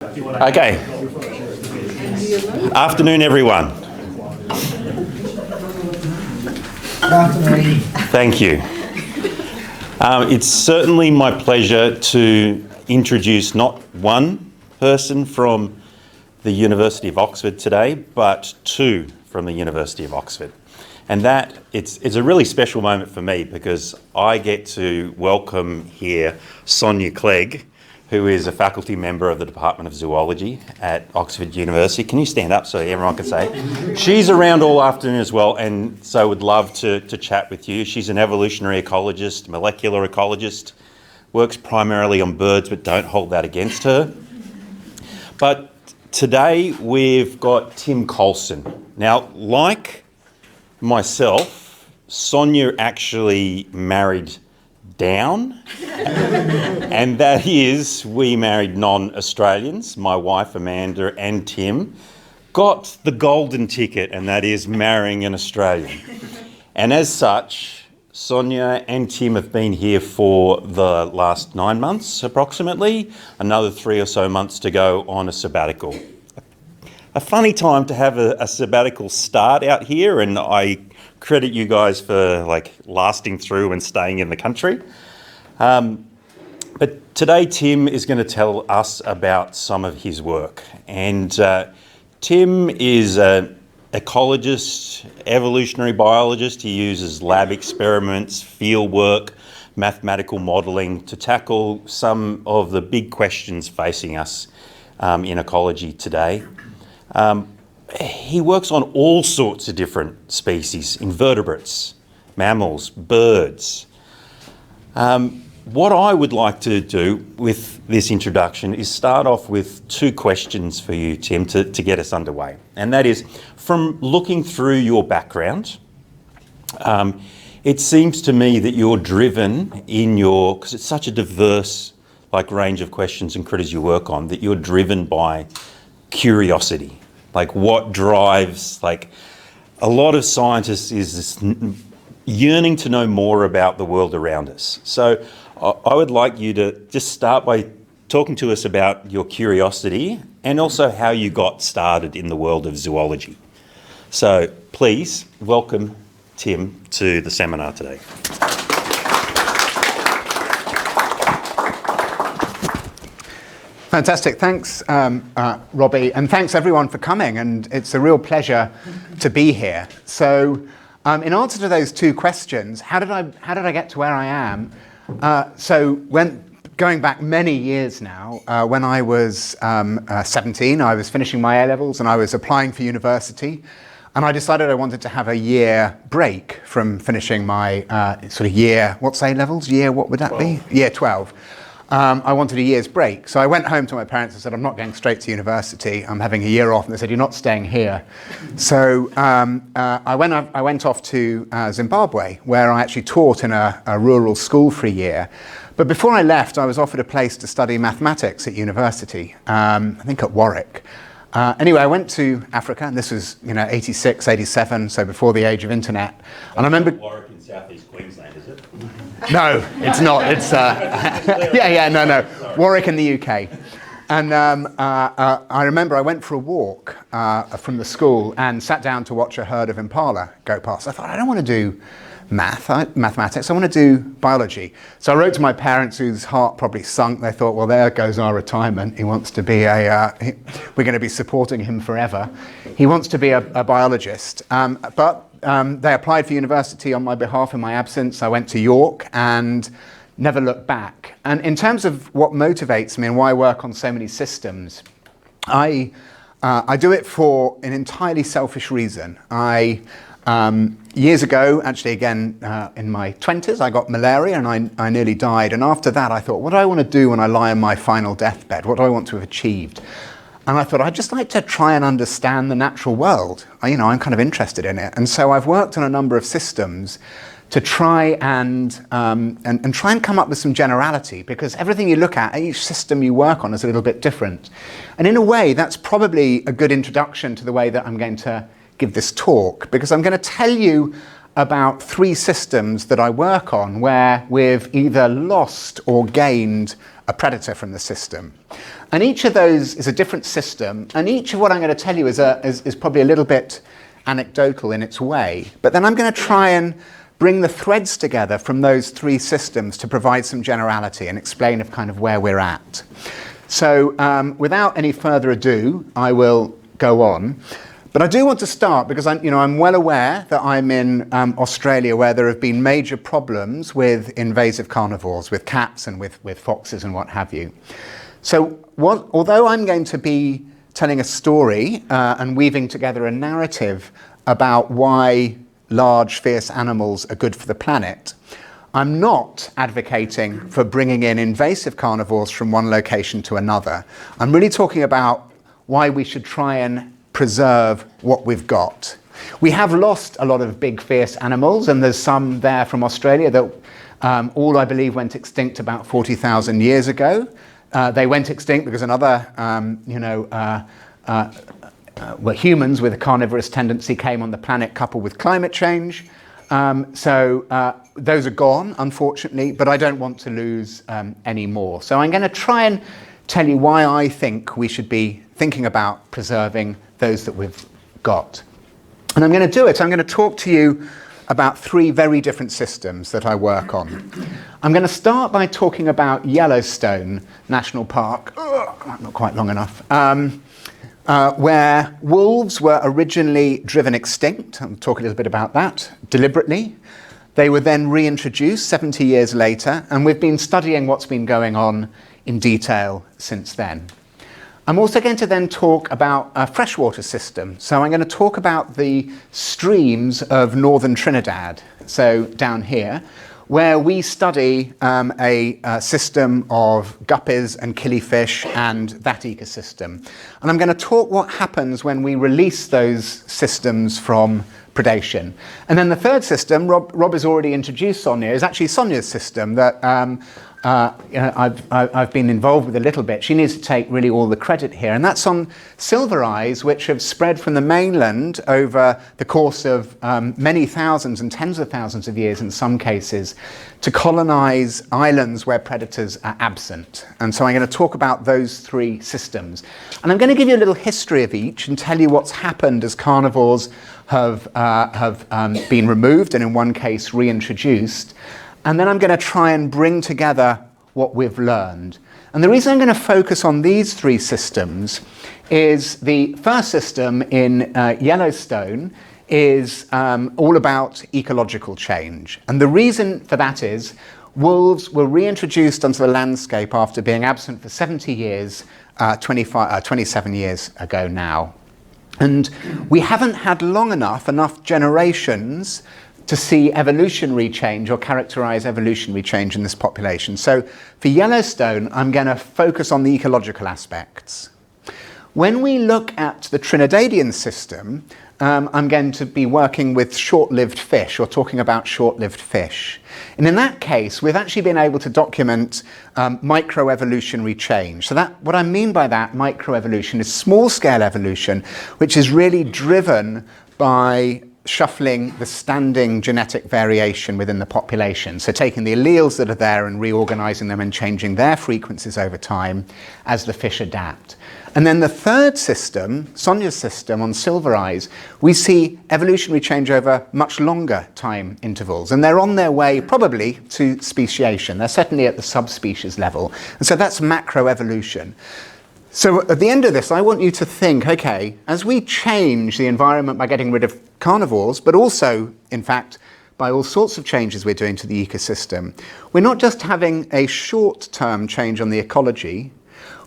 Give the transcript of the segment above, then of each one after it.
Okay. Afternoon, everyone. Afternoon. Thank you. It's certainly my pleasure to introduce not one person from the University of Oxford today, but two from the University of Oxford. And that, it's a really special moment for me because I get to welcome here Sonia Clegg, who is a faculty member of the Department of Zoology at Oxford University. Can you stand up so everyone can say? She's around all afternoon as well, and so would love to chat with you. She's an evolutionary ecologist, molecular ecologist, works primarily on birds, but don't hold that against her. But today we've got Tim Coulson. Now, like myself, Sonia actually married down, and that is, we married non-Australians. My wife Amanda and Tim got the golden ticket, and that is marrying an Australian. And as such, Sonia and Tim have been here for the last 9 months approximately, another 3 or so months to go on a sabbatical. A funny time to have a sabbatical start out here, and I credit you guys for lasting through and staying in the country. But today Tim is going to tell us about some of his work. And Tim is an ecologist, evolutionary biologist. He uses lab experiments, field work, mathematical modelling to tackle some of the big questions facing us in ecology today. He works on all sorts of different species, invertebrates, mammals, birds. What I would like to do with this introduction is start off with two questions for you, Tim, to get us underway. And that is, from looking through your background, it seems to me that you're driven in because it's such a diverse range of questions and critters you work on, that you're driven by curiosity. What drives, a lot of scientists is this yearning to know more about the world around us. So I would like you to just start by talking to us about your curiosity and also how you got started in the world of zoology. So please welcome Tim to the seminar today. Fantastic. Thanks, Robbie, and thanks everyone for coming. And it's a real pleasure to be here. So, in answer to those two questions, how did I get to where I am? Going back many years now, when I was 17, I was finishing my A-levels and I was applying for university. And I decided I wanted to have a year break from finishing my year, what's A-levels? Year, what would that 12. Be? Year 12. I wanted a year's break. So I went home to my parents and said, I'm not going straight to university. I'm having a year off. And they said, you're not staying here. So I went off to Zimbabwe, where I actually taught in a rural school for a year. But before I left, I was offered a place to study mathematics at university, I think at Warwick. Anyway, I went to Africa, and this was 86, 87, so before the age of internet. And I remember Warwick in southeast Queensland, is it? No, it's not. It's no. Warwick in the UK. And I remember I went for a walk from the school and sat down to watch a herd of impala go past. I thought, I don't want to do mathematics, I want to do biology. So I wrote to my parents, whose heart probably sunk. They thought, well, there goes our retirement. He wants to be we're going to be supporting him forever. He wants to be a biologist. But they applied for university on my behalf in my absence. I went to York and never looked back. And in terms of what motivates me and why I work on so many systems, I do it for an entirely selfish reason. Years ago, actually again in my 20s, I got malaria and I nearly died. And after that, I thought, what do I want to do when I lie on my final deathbed? What do I want to have achieved? And I thought, I'd just like to try and understand the natural world. I'm kind of interested in it. And so I've worked on a number of systems to try and try and come up with some generality, because everything you look at, each system you work on is a little bit different. And in a way, that's probably a good introduction to the way that I'm going to give this talk, because I'm going to tell you about 3 systems that I work on where we've either lost or gained a predator from the system. And each of those is a different system, and each of what I'm going to tell you is probably a little bit anecdotal in its way. But then I'm going to try and bring the threads together from those three systems to provide some generality and explain of kind of where we're at. So without any further ado, I will go on. But I do want to start because I'm well aware that I'm in Australia, where there have been major problems with invasive carnivores, with cats and with foxes and what have you. So although I'm going to be telling a story and weaving together a narrative about why large, fierce animals are good for the planet, I'm not advocating for bringing in invasive carnivores from one location to another. I'm really talking about why we should try and preserve what we've got. We have lost a lot of big, fierce animals, and there's some there from Australia that all, I believe, went extinct about 40,000 years ago. They went extinct because another, humans with a carnivorous tendency came on the planet, coupled with climate change. So those are gone, unfortunately, but I don't want to lose any more. So I'm going to try and tell you why I think we should be thinking about preserving those that we've got. And I'm going to do it. I'm going to talk to you about three very different systems that I work on. I'm going to start by talking about Yellowstone National Park, not quite long enough, where wolves were originally driven extinct. I'll talk a little bit about that deliberately. They were then reintroduced 70 years later, and we've been studying what's been going on in detail since then. I'm also going to then talk about a freshwater system. So I'm going to talk about the streams of northern Trinidad, so down here, where we study a system of guppies and killifish and that ecosystem. And I'm going to talk what happens when we release those systems from predation. And then the third system, Rob has already introduced Sonia, is actually Sonia's system that I've been involved with a little bit. She needs to take really all the credit here, and that's on silver eyes, which have spread from the mainland over the course of many thousands and tens of thousands of years in some cases to colonize islands where predators are absent. And so I'm going to talk about those three systems. And I'm going to give you a little history of each and tell you what's happened as carnivores have been removed and in one case reintroduced. And then I'm going to try and bring together what we've learned. And the reason I'm going to focus on these three systems is the first system in Yellowstone is all about ecological change. And the reason for that is wolves were reintroduced onto the landscape after being absent for 70 years, 27 years ago now. And we haven't had enough generations to see evolutionary change or characterize evolutionary change in this population. So for Yellowstone, I'm going to focus on the ecological aspects. When we look at the Trinidadian system, I'm going to be working with short-lived fish, or talking about short-lived fish. And in that case, we've actually been able to document microevolutionary change. So what I mean by that, microevolution, is small-scale evolution, which is really driven by shuffling the standing genetic variation within the population. So taking the alleles that are there and reorganizing them and changing their frequencies over time as the fish adapt. And then the third system, Sonia's system on silver eyes, we see evolutionary change over much longer time intervals. And they're on their way probably to speciation. They're certainly at the subspecies level. And so that's macroevolution. So at the end of this, I want you to think, okay, as we change the environment by getting rid of carnivores, but also, in fact, by all sorts of changes we're doing to the ecosystem, we're not just having a short-term change on the ecology,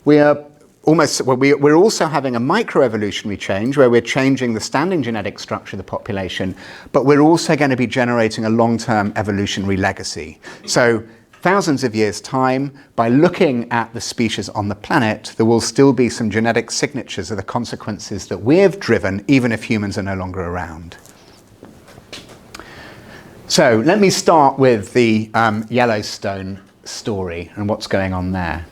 we're also having a microevolutionary change where we're changing the standing genetic structure of the population, but we're also going to be generating a long-term evolutionary legacy. So thousands of years' time, by looking at the species on the planet, there will still be some genetic signatures of the consequences that we've driven, even if humans are no longer around. So let me start with the Yellowstone story and what's going on there.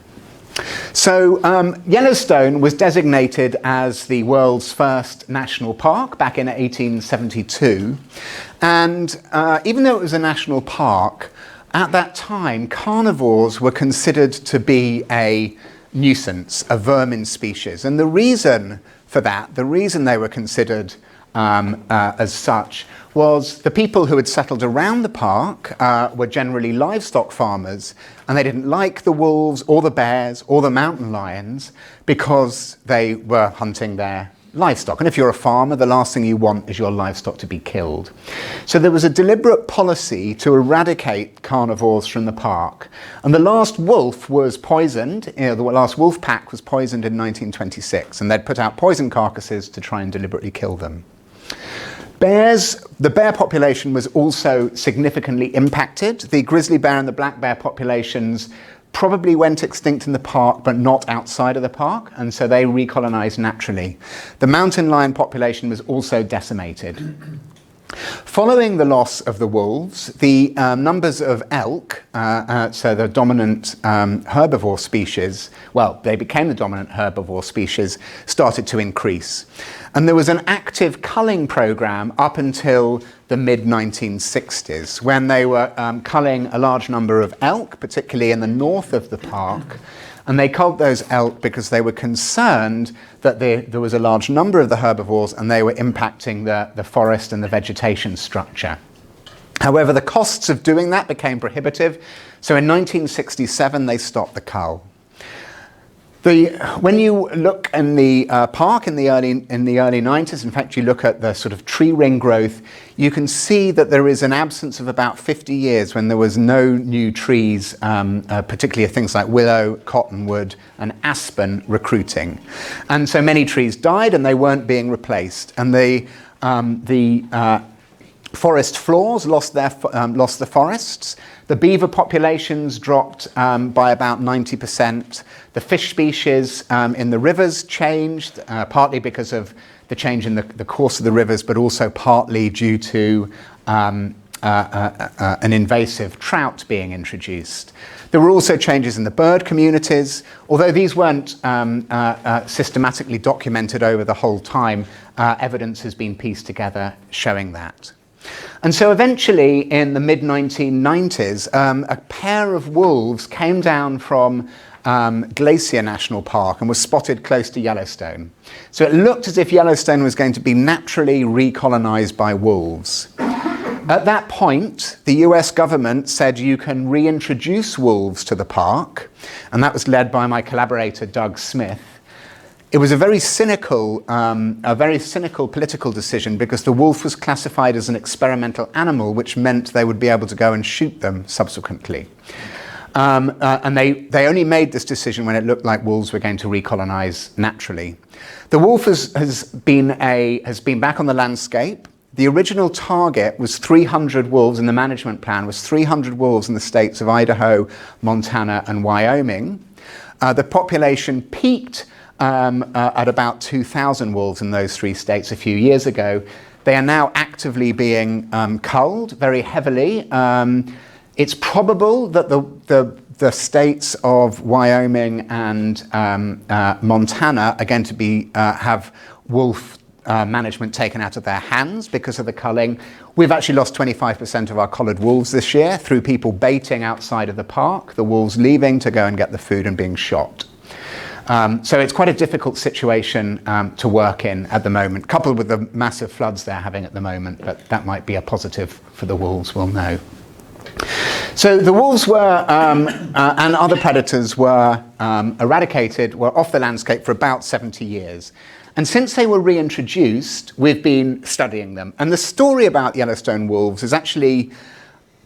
So Yellowstone was designated as the world's first national park back in 1872. And even though it was a national park, at that time, carnivores were considered to be a nuisance, a vermin species. And the reason for that, the reason they were considered as such, was the people who had settled around the park were generally livestock farmers, and they didn't like the wolves or the bears or the mountain lions because they were hunting their livestock. And if you're a farmer, the last thing you want is your livestock to be killed. So there was a deliberate policy to eradicate carnivores from the park. And the last wolf was poisoned, the last wolf pack was poisoned in 1926, and they'd put out poison carcasses to try and deliberately kill them. The bear population was also significantly impacted. The grizzly bear and the black bear populations probably went extinct in the park, but not outside of the park, and so they recolonized naturally. The mountain lion population was also decimated. Following the loss of the wolves, the numbers of elk, so the dominant herbivore species, well, they became the dominant herbivore species, started to increase. And there was an active culling program up until the mid-1960s, when they were culling a large number of elk, particularly in the north of the park. And they culled those elk because they were concerned that there was a large number of the herbivores and they were impacting the forest and the vegetation structure. However, the costs of doing that became prohibitive, so in 1967 they stopped the cull. When you look in the park in the early 90s, in fact you look at the sort of tree ring growth, you can see that there is an absence of about 50 years when there was no new trees, particularly things like willow, cottonwood and aspen recruiting. And so many trees died and they weren't being replaced. And the forest floors lost the forests. The beaver populations dropped by about 90%. The fish species in the rivers changed, partly because of the change in the course of the rivers, but also partly due to an invasive trout being introduced. There were also changes in the bird communities, although these weren't systematically documented over the whole time. Evidence has been pieced together showing that. And so eventually in the mid-1990s, a pair of wolves came down from Glacier National Park and was spotted close to Yellowstone. So it looked as if Yellowstone was going to be naturally recolonized by wolves. At that point, the US government said you can reintroduce wolves to the park, and that was led by my collaborator Doug Smith. It was a very cynical political decision because the wolf was classified as an experimental animal, which meant they would be able to go and shoot them subsequently. And they only made this decision when it looked like wolves were going to recolonize naturally. The wolf has been back on the landscape. The original target was 300 wolves, and the management plan was 300 wolves in the states of Idaho, Montana, and Wyoming. The population peaked at about 2,000 wolves in those three states a few years ago. They are now actively being culled very heavily. It's probable that the states of Wyoming and Montana are going to have wolf management taken out of their hands because of the culling. We've actually lost 25% of our collared wolves this year through people baiting outside of the park, the wolves leaving to go and get the food and being shot. So it's quite a difficult situation to work in at the moment, coupled with the massive floods they're having at the moment, but that might be a positive for the wolves, we'll know. So the wolves were, and other predators were eradicated, were off the landscape for about 70 years. And since they were reintroduced, we've been studying them. And the story about Yellowstone wolves is actually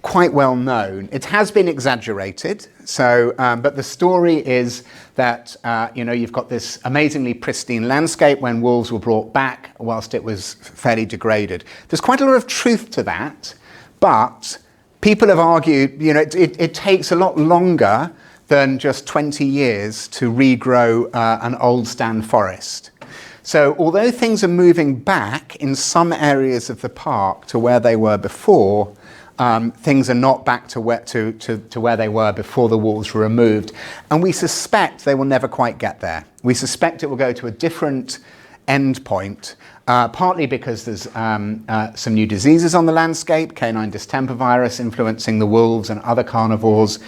quite well known. It has been exaggerated, but the story is that you've got this amazingly pristine landscape when wolves were brought back whilst it was fairly degraded. There's quite a lot of truth to that, but people have argued, it takes a lot longer than just 20 years to regrow an old stand forest. So although things are moving back in some areas of the park to where they were before, things are not back to where they were before the wolves were removed. And we suspect they will never quite get there. We suspect it will go to a different end point, partly because there's some new diseases on the landscape, canine distemper virus influencing the wolves and other carnivores,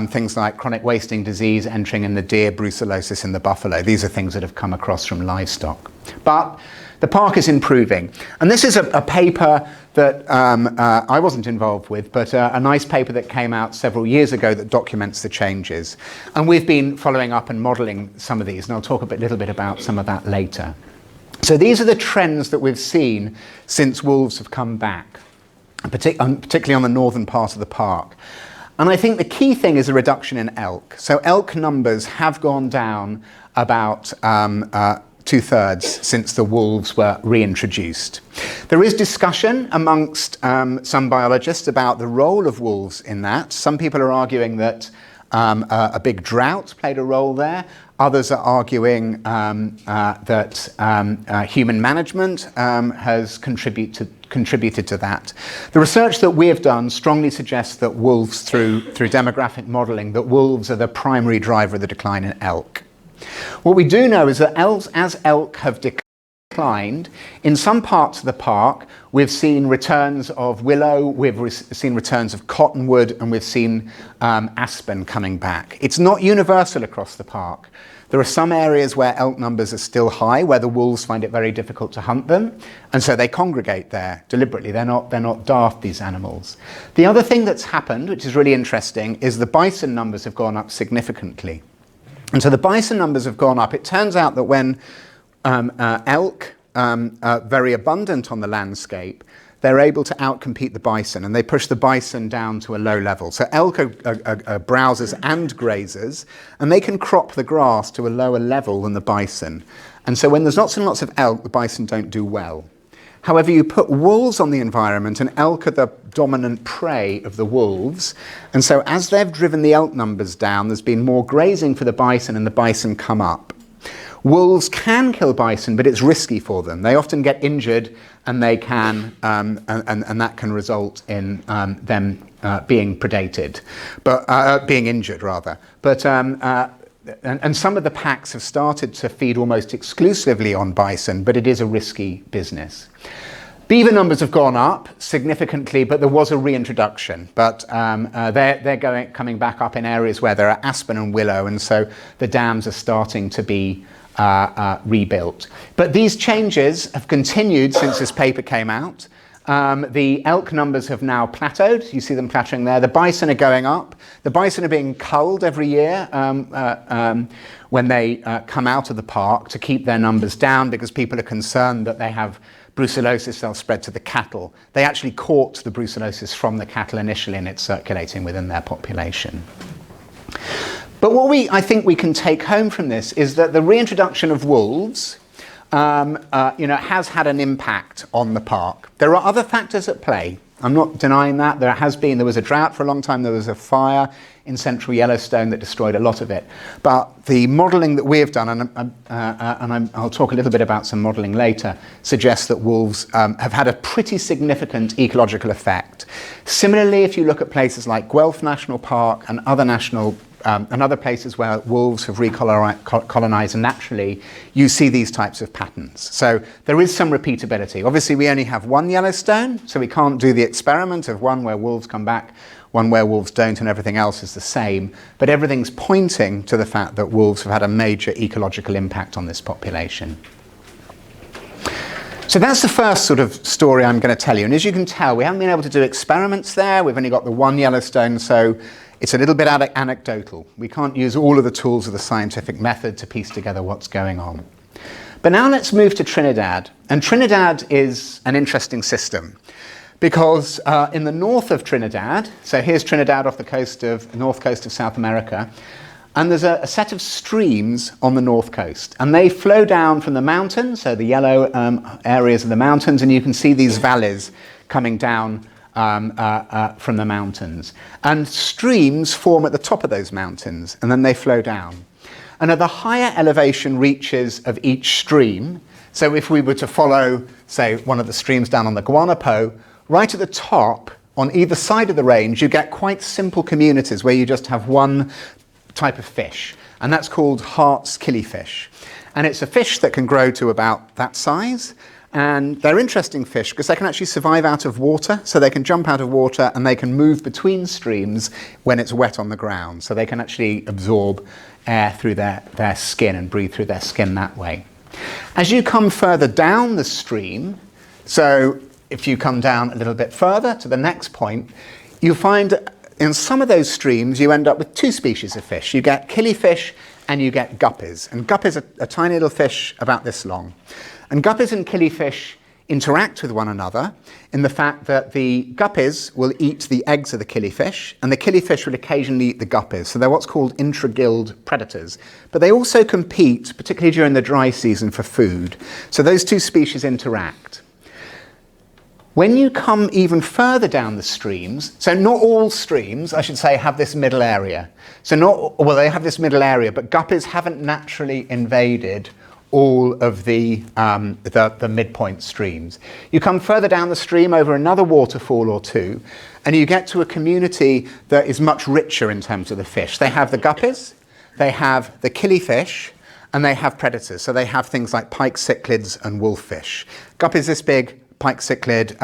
things like chronic wasting disease entering in the deer, brucellosis in the buffalo. These are things that have come across from livestock. But the park is improving. And this is a paper that I wasn't involved with, but a nice paper that came out several years ago that documents the changes. And we've been following up and modelling some of these, and I'll talk a little bit about some of that later. So these are the trends that we've seen since wolves have come back, particularly on the northern part of the park. And I think the key thing is a reduction in elk. So elk numbers have gone down about 2/3 since the wolves were reintroduced. There is discussion amongst some biologists about the role of wolves in that. Some people are arguing that a big drought played a role there. Others are arguing that human management has contributed to that. The research that we have done strongly suggests that wolves, through demographic modelling, that wolves are the primary driver of the decline in elk. What we do know is that as elk have declined, in some parts of the park, we've seen returns of willow, we've seen returns of cottonwood, and we've seen aspen coming back. It's not universal across the park. There are some areas where elk numbers are still high, where the wolves find it very difficult to hunt them, and so they congregate there deliberately. They're not daft, these animals. The other thing that's happened, which is really interesting, is the bison numbers have gone up significantly. And so the bison numbers have gone up. It turns out that when elk are very abundant on the landscape, they're able to outcompete the bison, and they push the bison down to a low level. So elk are browsers and grazers, and they can crop the grass to a lower level than the bison. And so when there's lots and lots of elk, the bison don't do well. However, you put wolves on the environment, and elk are the dominant prey of the wolves. And so as they've driven the elk numbers down, there's been more grazing for the bison, and the bison come up. Wolves can kill bison, but it's risky for them. They often get injured, and they can, and that can result in them being predated, but being injured rather. But and some of the packs have started to feed almost exclusively on bison, but it is a risky business. Beaver numbers have gone up significantly, but there was a reintroduction. But they're coming back up in areas where there are aspen and willow, and so the dams are starting to be rebuilt. But these changes have continued since this paper came out. The elk numbers have now plateaued. You see them plateauing there. The bison are going up. The bison are being culled every year when they come out of the park to keep their numbers down, because people are concerned that they have brucellosis, they'll spread to the cattle. They actually caught the brucellosis from the cattle initially, and it's circulating within their population. But what I think we can take home from this is that the reintroduction of wolves has had an impact on the park. There are other factors at play. I'm not denying that. There was a drought for a long time. There was a fire in central Yellowstone that destroyed a lot of it. But the modelling that we have done, and I'll talk a little bit about some modelling later, suggests that wolves have had a pretty significant ecological effect. Similarly, if you look at places like Guelph National Park and other places where wolves have recolonized naturally, you see these types of patterns. So there is some repeatability. Obviously, we only have one Yellowstone, so we can't do the experiment of one where wolves come back, one where wolves don't, and everything else is the same. But everything's pointing to the fact that wolves have had a major ecological impact on this population. So that's the first sort of story I'm going to tell you. And as you can tell, we haven't been able to do experiments there. We've only got the one Yellowstone, so it's a little bit anecdotal. We can't use all of the tools of the scientific method to piece together what's going on. But now let's move to Trinidad. And Trinidad is an interesting system because in the north of Trinidad, so here's Trinidad off the north coast of South America, and there's a set of streams on the north coast, and they flow down from the mountains, so the yellow areas of the mountains, and you can see these valleys coming down from the mountains. And streams form at the top of those mountains, and then they flow down. And at the higher elevation reaches of each stream, so if we were to follow, say, one of the streams down on the Guanapo, right at the top, on either side of the range, you get quite simple communities where you just have one type of fish, and that's called Hart's killifish. And it's a fish that can grow to about that size. And they're interesting fish because they can actually survive out of water. So they can jump out of water and they can move between streams when it's wet on the ground. So they can actually absorb air through their skin and breathe through their skin that way. As you come further down the stream, so if you come down a little bit further to the next point, you find in some of those streams you end up with two species of fish. You get killifish and you get guppies. And guppies are a tiny little fish about this long. And guppies and killifish interact with one another in the fact that the guppies will eat the eggs of the killifish, and the killifish will occasionally eat the guppies. So they're what's called intragilled predators. But they also compete, particularly during the dry season, for food. So those two species interact. When you come even further down the streams, so not all streams, I should say, have this middle area. Well, they have this middle area, but guppies haven't naturally invaded all of the midpoint streams. You come further down the stream over another waterfall or two, and you get to a community that is much richer in terms of the fish. They have the guppies, they have the killifish, and they have predators. So they have things like pike cichlids and wolffish. Guppies this big, pike cichlid,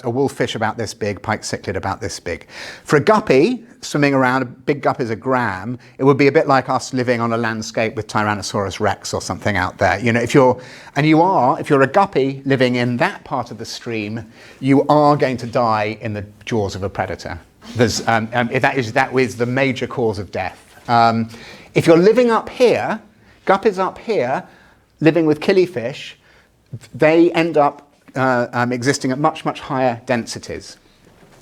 a wolffish about this big, pike cichlid about this big. For a guppy swimming around, a big guppy's a gram, it would be a bit like us living on a landscape with Tyrannosaurus rex or something out there. You know, if you're a guppy living in that part of the stream, you are going to die in the jaws of a predator. That is the major cause of death. If you're living up here, guppies up here, living with killifish, they end up existing at much, much higher densities.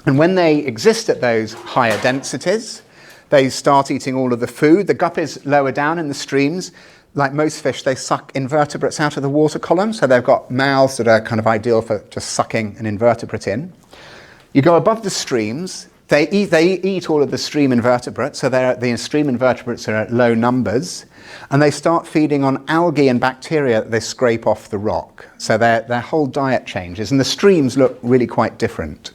And when they exist at those higher densities, they start eating all of the food. The guppies lower down in the streams, like most fish, they suck invertebrates out of the water column, so they've got mouths that are kind of ideal for just sucking an invertebrate in. You go above the streams, they eat all of the stream invertebrates, so the stream invertebrates are at low numbers, and they start feeding on algae and bacteria that they scrape off the rock. So their whole diet changes, and the streams look really quite different.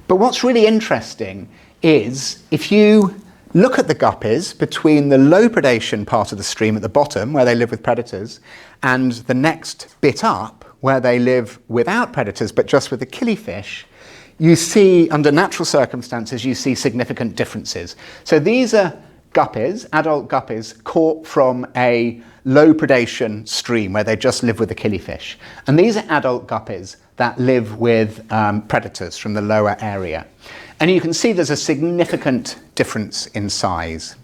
But what's really interesting is if you look at the guppies between the low predation part of the stream at the bottom, where they live with predators, and the next bit up, where they live without predators, but just with the killifish, you see, under natural circumstances, you see significant differences. So these are guppies, adult guppies, caught from a low predation stream where they just live with the killifish. And these are adult guppies that live with predators from the lower area. And you can see there's a significant difference in size.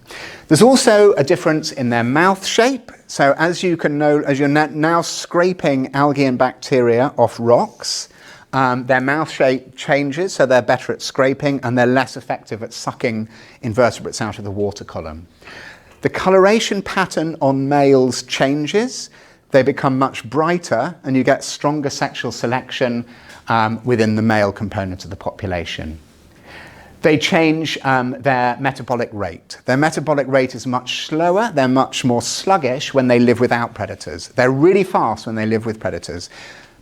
There's also a difference in their mouth shape. So as you can know, as you're now scraping algae and bacteria off rocks, their mouth shape changes, so they're better at scraping and they're less effective at sucking invertebrates out of the water column. The coloration pattern on males changes. They become much brighter and you get stronger sexual selection within the male component of the population. They change their metabolic rate. Their metabolic rate is much slower. They're much more sluggish when they live without predators. They're really fast when they live with predators.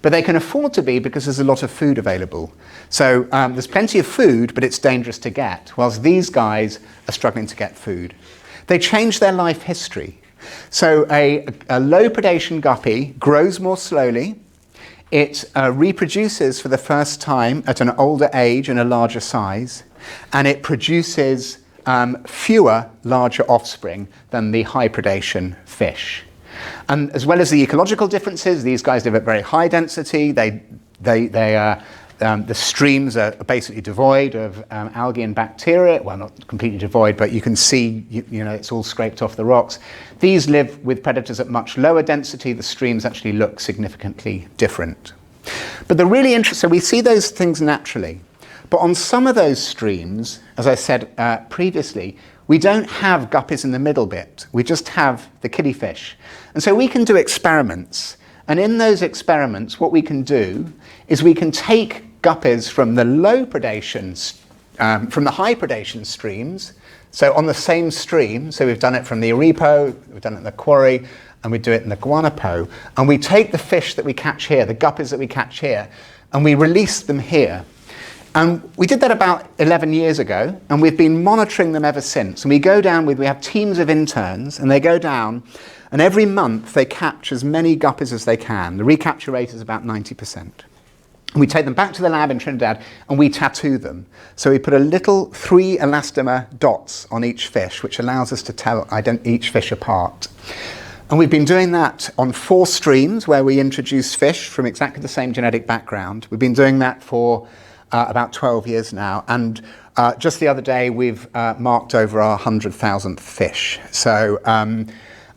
But they can afford to be because there's a lot of food available. So there's plenty of food, but it's dangerous to get, whilst these guys are struggling to get food. They change their life history. So a low predation guppy grows more slowly. It reproduces for the first time at an older age and a larger size. And it produces fewer larger offspring than the high predation fish. And as well as the ecological differences, these guys live at very high density. The streams are basically devoid of algae and bacteria. Well, not completely devoid, but you can see, you know, it's all scraped off the rocks. These live with predators at much lower density. The streams actually look significantly different. But the really interesting, so we see those things naturally. But on some of those streams, as I said previously, we don't have guppies in the middle bit. We just have the killifish. And so we can do experiments. And in those experiments, what we can do is we can take guppies from the low predation, from the high predation streams, so on the same stream, so we've done it from the Oripo, we've done it in the quarry, and we do it in the Guanapo, and we take the fish that we catch here, the guppies that we catch here, and we release them here. And we did that about 11 years ago, and we've been monitoring them ever since. And we go down we have teams of interns, and they go down, And every month they catch as many guppies as they can. The recapture rate is about 90%. We take them back to the lab in Trinidad and we tattoo them. So we put a little 3 elastomer dots on each fish, which allows us to tell each fish apart. And we've been doing that on 4 streams where we introduce fish from exactly the same genetic background. We've been doing that for about 12 years now. And just the other day, we've marked over our 100,000th fish. So,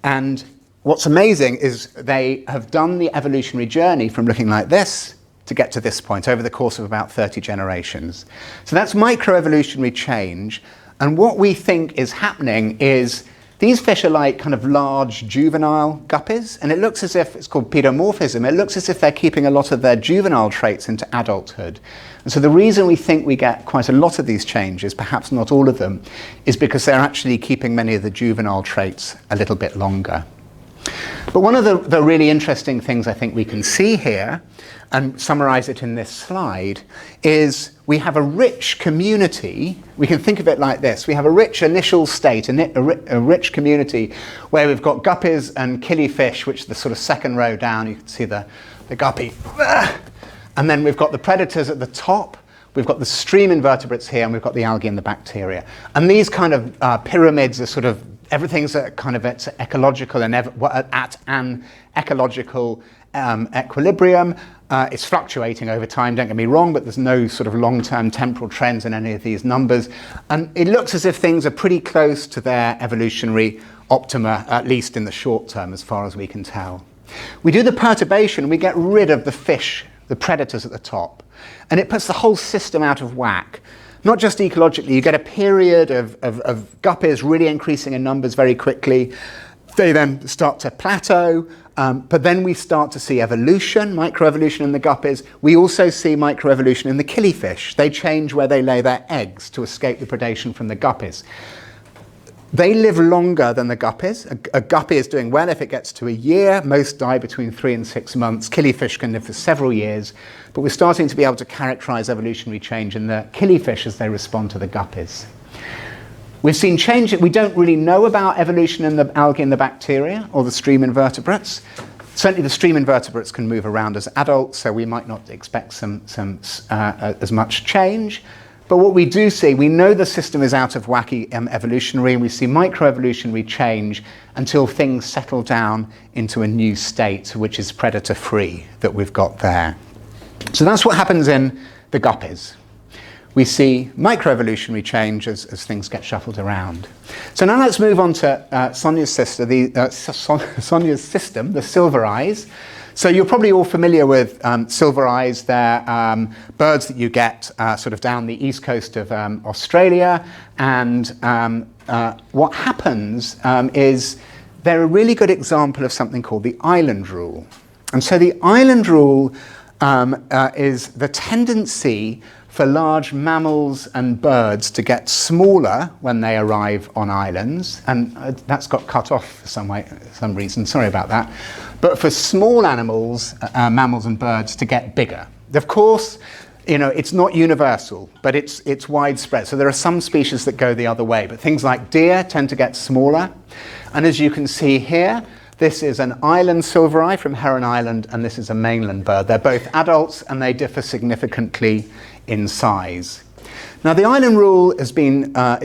and what's amazing is they have done the evolutionary journey from looking like this to get to this point over the course of about 30 generations. So that's microevolutionary change. And what we think is happening is these fish are like kind of large juvenile guppies, and it looks as if, it's called pedomorphism, it looks as if they're keeping a lot of their juvenile traits into adulthood. And so the reason we think we get quite a lot of these changes, perhaps not all of them, is because they're actually keeping many of the juvenile traits a little bit longer. But one of the really interesting things I think we can see here, and summarize it in this slide, is we have a rich community. We can think of it like this. We have a rich initial state, a rich community where we've got guppies and killifish, which is the sort of second row down. You can see the guppy. And then we've got the predators at the top. We've got the stream invertebrates here, and we've got the algae and the bacteria. And these kind of pyramids are sort of, everything's at kind of at ecological and at an ecological equilibrium. It's fluctuating over time, don't get me wrong, but there's no sort of long-term temporal trends in any of these numbers. And it looks as if things are pretty close to their evolutionary optima, at least in the short term, as far as we can tell. We do the perturbation, we get rid of the fish, the predators at the top, and it puts the whole system out of whack. Not just ecologically, you get a period of guppies really increasing in numbers very quickly. They then start to plateau, but then we start to see evolution, microevolution in the guppies. We also see microevolution in the killifish. They change where they lay their eggs to escape the predation from the guppies. They live longer than the guppies. A guppy is doing well if it gets to a year. Most die between 3 and 6 months. Killifish can live for several years. But we're starting to be able to characterize evolutionary change in the killifish as they respond to the guppies. We've seen change that we don't really know about evolution in the algae and the bacteria or the stream invertebrates. Certainly the stream invertebrates can move around as adults, so we might not expect as much change. But what we do see, we know the system is out of whack evolutionary, and we see microevolutionary change until things settle down into a new state, which is predator-free, that we've got there. So that's what happens in the guppies. We see microevolutionary change as things get shuffled around. So now let's move on to Sonia's Sonia's system, the silver eyes. So you're probably all familiar with silver eyes. They're birds that you get sort of down the east coast of Australia. And what happens is they're a really good example of something called the island rule. And so the island rule is the tendency for large mammals and birds to get smaller when they arrive on islands, and that's got cut off for some reason, sorry about that. But for small animals, mammals and birds, to get bigger. Of course, it's not universal, but it's widespread. So there are some species that go the other way, but things like deer tend to get smaller. And as you can see here, this is an island silvereye from Heron Island, and this is a mainland bird. They're both adults, and they differ significantly in size. Now, the island rule is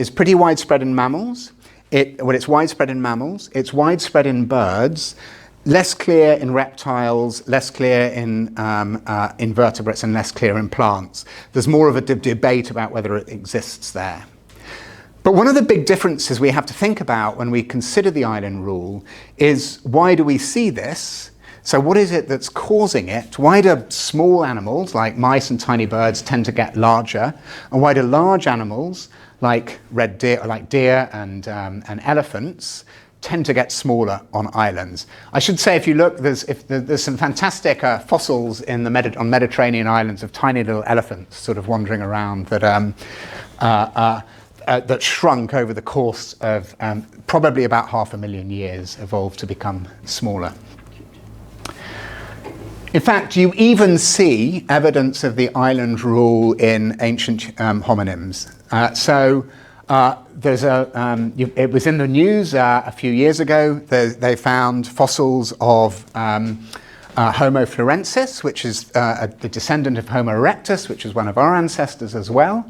pretty widespread in mammals. It's widespread in mammals. It's widespread in birds. Less clear in reptiles. Less clear in invertebrates, and less clear in plants. There's more of a debate about whether it exists there. But one of the big differences we have to think about when we consider the island rule is, why do we see this? So what is it that's causing it? Why do small animals like mice and tiny birds tend to get larger? And why do large animals like deer and elephants tend to get smaller on islands? I should say, if you look, there's some fantastic fossils on Mediterranean islands of tiny little elephants sort of wandering around that shrunk over the course of probably about 500,000 years, evolved to become smaller. In fact, you even see evidence of the island rule in ancient hominins. It was in the news a few years ago. They found fossils of Homo florensis, which is the descendant of Homo erectus, which is one of our ancestors as well.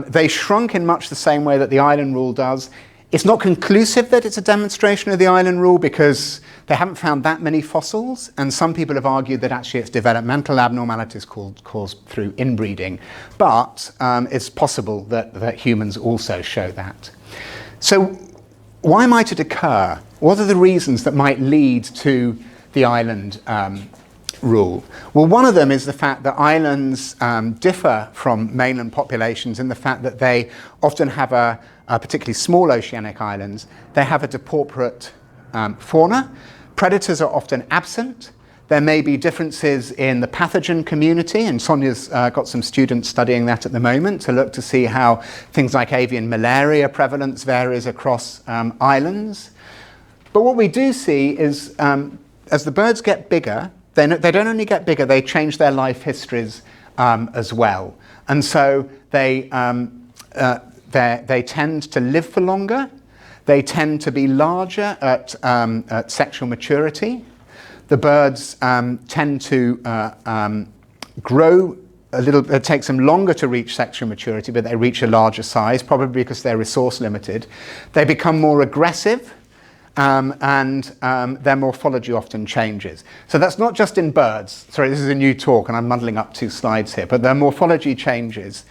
They shrunk in much the same way that the island rule does. It's not conclusive that it's a demonstration of the island rule because they haven't found that many fossils, and some people have argued that actually it's developmental abnormalities caused through inbreeding. But it's possible that humans also show that. So why might it occur? What are the reasons that might lead to the island rule? Well, one of them is the fact that islands differ from mainland populations in the fact that they often have particularly small oceanic islands, they have a depauperate fauna. Predators are often absent. There may be differences in the pathogen community, and Sonia's got some students studying that at the moment to look to see how things like avian malaria prevalence varies across islands. But what we do see is as the birds get bigger, they don't only get bigger, they change their life histories as well. And so they tend to live for longer. They tend to be larger at sexual maturity. The birds tend to grow a little. It takes them longer to reach sexual maturity, but they reach a larger size, probably because they're resource limited. They become more aggressive, and their morphology often changes. So that's not just in birds. Sorry, this is a new talk, and I'm muddling up 2 slides here, but their morphology changes.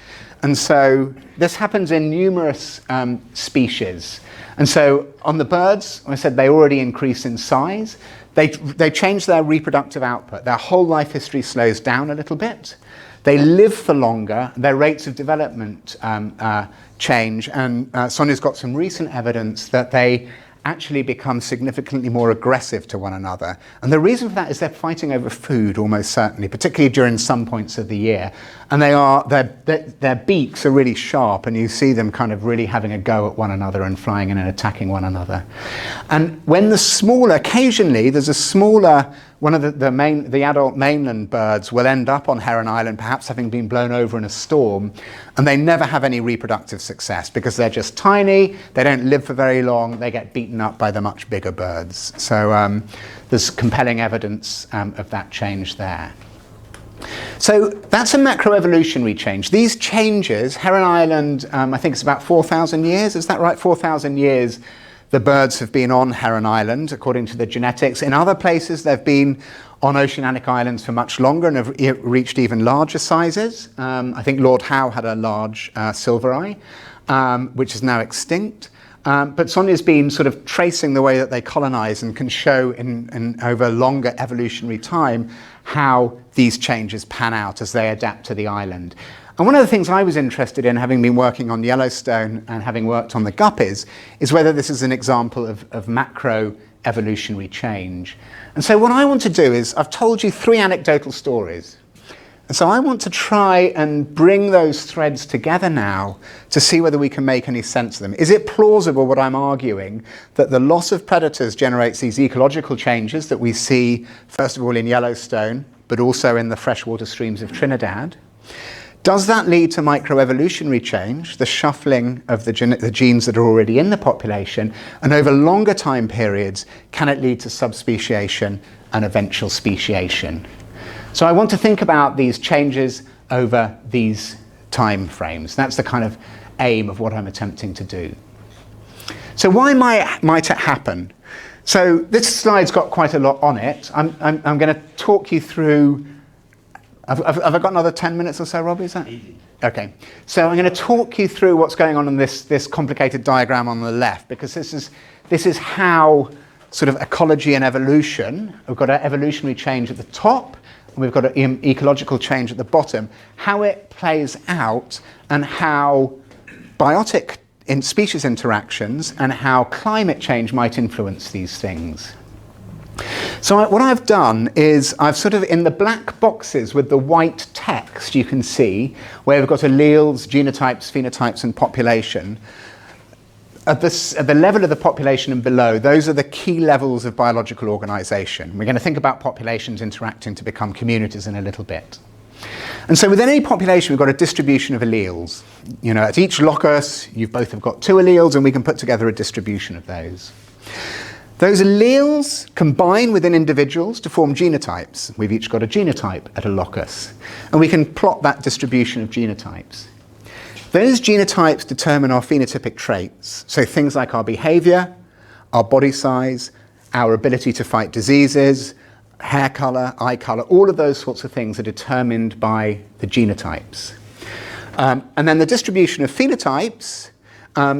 And so this happens in numerous species. And so on the birds, I said they already increase in size. They change their reproductive output. Their whole life history slows down a little bit. They live for longer. Their rates of development change. And Sonia's got some recent evidence that they actually become significantly more aggressive to one another. And the reason for that is they're fighting over food almost certainly, particularly during some points of the year. And their beaks are really sharp, and you see them kind of really having a go at one another and flying in and attacking one another. And when occasionally there's a smaller, one of the adult mainland birds will end up on Heron Island, perhaps having been blown over in a storm, and they never have any reproductive success because they're just tiny, they don't live for very long, they get beaten up by the much bigger birds. So there's compelling evidence of that change there. So that's a macroevolutionary change. These changes, Heron Island, I think it's about 4,000 years, is that right? 4,000 years the birds have been on Heron Island, according to the genetics. In other places, they've been on oceanic islands for much longer and have reached even larger sizes. I think Lord Howe had a large silver eye, which is now extinct. But Sonia's been sort of tracing the way that they colonize and can show in over longer evolutionary time how these changes pan out as they adapt to the island. And one of the things I was interested in, having been working on Yellowstone and having worked on the guppies, is whether this is an example of macro evolutionary change. And so what I want to do is, I've told you 3 anecdotal stories. And so I want to try and bring those threads together now to see whether we can make any sense of them. Is it plausible, what I'm arguing, that the loss of predators generates these ecological changes that we see, first of all, in Yellowstone, but also in the freshwater streams of Trinidad? Does that lead to microevolutionary change, the shuffling of the genes that are already in the population? And over longer time periods, can it lead to subspeciation and eventual speciation? So I want to think about these changes over these time frames. That's the kind of aim of what I'm attempting to do. So why might it happen? So this slide's got quite a lot on it. I'm going to talk you through. Have I got another 10 minutes or so, Robbie? Is that? Easy. Okay. So I'm going to talk you through what's going on in this complicated diagram on the left, because this is how sort of ecology and evolution. We've got an evolutionary change at the top, and we've got an ecological change at the bottom. How it plays out, and how biotic species interactions and how climate change might influence these things. So what I've done is I've sort of, in the black boxes with the white text, you can see where we've got alleles, genotypes, phenotypes, and population. At the level of the population and below, those are the key levels of biological organization. We're going to think about populations interacting to become communities in a little bit. And so within any population, we've got a distribution of alleles. At each locus, you both have got 2 alleles, and we can put together a distribution of those. Those alleles combine within individuals to form genotypes. We've each got a genotype at a locus, and we can plot that distribution of genotypes. Those genotypes determine our phenotypic traits, so things like our behavior, our body size, our ability to fight diseases, hair color, eye color, all of those sorts of things are determined by the genotypes. And then the distribution of phenotypes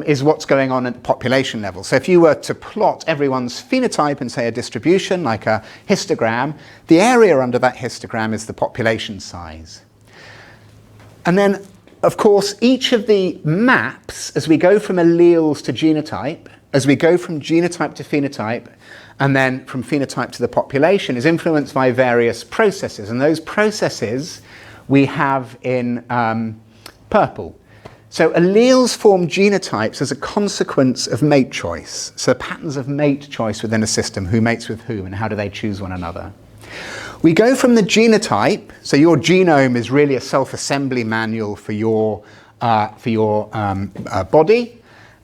is what's going on at the population level. So if you were to plot everyone's phenotype and say a distribution, like a histogram, the area under that histogram is the population size. And then, of course, each of the maps, as we go from alleles to genotype, as we go from genotype to phenotype, and then from phenotype to the population, is influenced by various processes. And those processes we have in purple. So alleles form genotypes as a consequence of mate choice. So patterns of mate choice within a system, who mates with whom and how do they choose one another. We go from the genotype, so your genome is really a self-assembly manual for your body.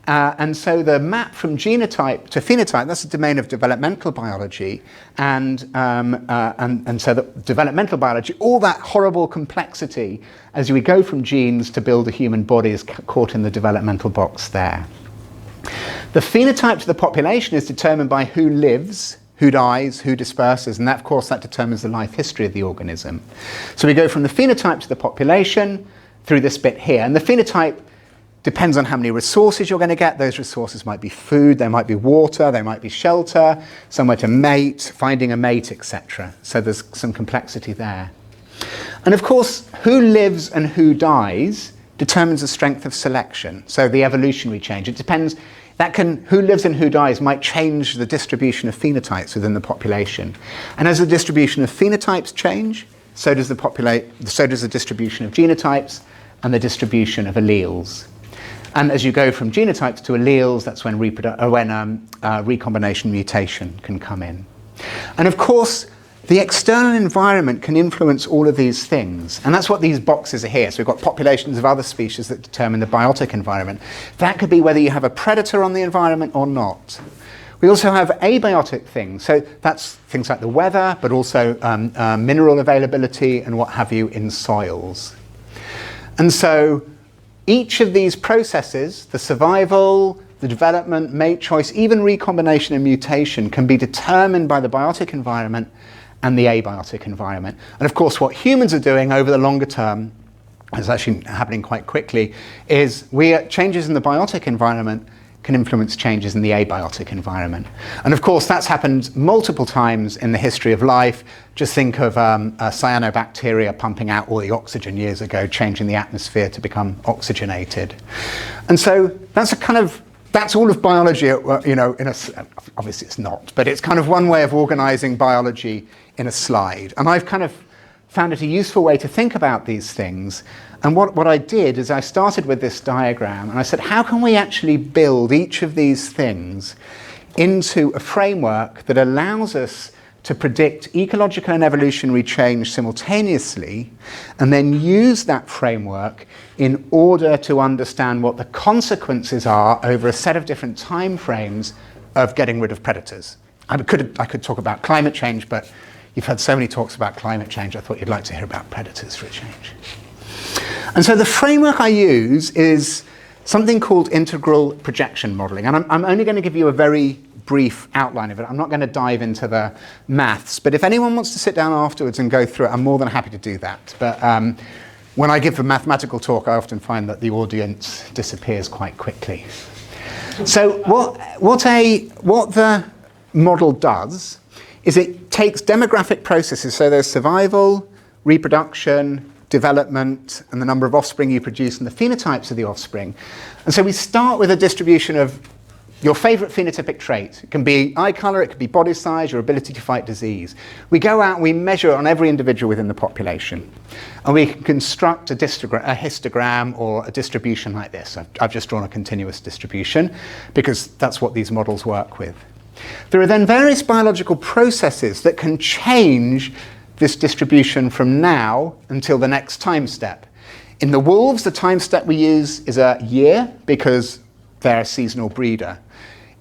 And so the map from genotype to phenotype, that's a domain of developmental biology. And so the developmental biology, all that horrible complexity as we go from genes to build a human body is caught in the developmental box there. The phenotype to the population is determined by who lives, who dies, who disperses, and that, of course, that determines the life history of the organism. So we go from the phenotype to the population through this bit here. And the phenotype depends on how many resources you're going to get. Those resources might be food, they might be water, they might be shelter, somewhere to mate, finding a mate, etc. So there's some complexity there. And of course, who lives and who dies determines the strength of selection. So the evolutionary change. It depends, who lives and who dies might change the distribution of phenotypes within the population. And as the distribution of phenotypes change, so does the distribution of genotypes and the distribution of alleles. And as you go from genotypes to alleles, that's when recombination mutation can come in. And of course, the external environment can influence all of these things. And that's what these boxes are here. So we've got populations of other species that determine the biotic environment. That could be whether you have a predator on the environment or not. We also have abiotic things. So that's things like the weather, but also mineral availability and what have you in soils. And so each of these processes, the survival, the development, mate choice, even recombination and mutation, can be determined by the biotic environment and the abiotic environment. And of course, what humans are doing over the longer term, it's actually happening quite quickly, is changes in the biotic environment can influence changes in the abiotic environment. And of course, that's happened multiple times in the history of life. Just think of cyanobacteria pumping out all the oxygen years ago, changing the atmosphere to become oxygenated. And so that's all of biology, obviously it's not, but it's kind of one way of organizing biology in a slide. And I've kind of found it a useful way to think about these things. And what I did is I started with this diagram and I said, how can we actually build each of these things into a framework that allows us to predict ecological and evolutionary change simultaneously, and then use that framework in order to understand what the consequences are over a set of different time frames of getting rid of predators. I could talk about climate change, but you've had so many talks about climate change, I thought you'd like to hear about predators for a change. And so the framework I use is something called integral projection modeling. And I'm only going to give you a very brief outline of it. I'm not going to dive into the maths, but if anyone wants to sit down afterwards and go through it, I'm more than happy to do that. But when I give a mathematical talk, I often find that the audience disappears quite quickly. So what the model does is it takes demographic processes, so there's survival, reproduction, development, and the number of offspring you produce and the phenotypes of the offspring. And so we start with a distribution of your favorite phenotypic trait. It can be eye color, it could be body size, your ability to fight disease. We go out and we measure on every individual within the population. And we can construct a histogram or a distribution like this. I've just drawn a continuous distribution because that's what these models work with. There are then various biological processes that can change this distribution from now until the next time step. In the wolves, the time step we use is a year because they're a seasonal breeder.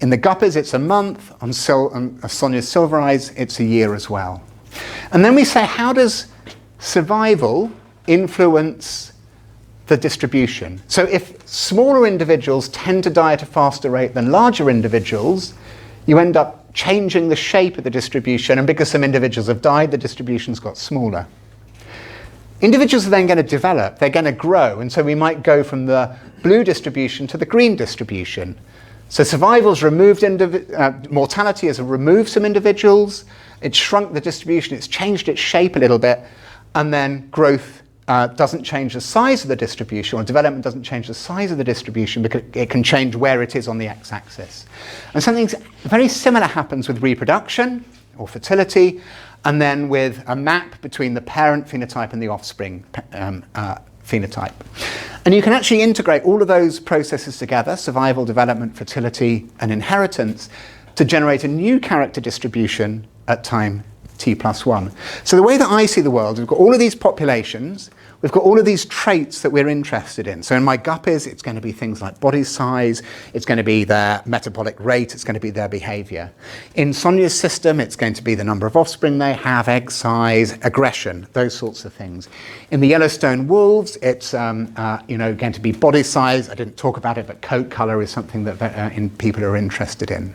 In the guppies, it's a month. On Sonia's silver eyes, it's a year as well. And then we say, how does survival influence the distribution? So if smaller individuals tend to die at a faster rate than larger individuals, you end up changing the shape of the distribution, and because some individuals have died, the distribution's got smaller. Individuals are then going to develop, they're going to grow, and so we might go from the blue distribution to the green distribution. So survival's removed, mortality has removed some individuals, it's shrunk the distribution, it's changed its shape a little bit, and then growth doesn't change the size of the distribution, or development doesn't change the size of the distribution because it can change where it is on the x-axis. And something very similar happens with reproduction or fertility, and then with a map between the parent phenotype and the offspring phenotype. And you can actually integrate all of those processes together, survival, development, fertility, and inheritance, to generate a new character distribution at time t+1. So the way that I see the world, we've got all of these populations, we've got all of these traits that we're interested in. So in my guppies, it's going to be things like body size, it's going to be their metabolic rate, it's going to be their behavior. In Sonia's system, it's going to be the number of offspring they have, egg size, aggression, those sorts of things. In the Yellowstone wolves, it's going to be body size. I didn't talk about it, but coat color is something that people are interested in.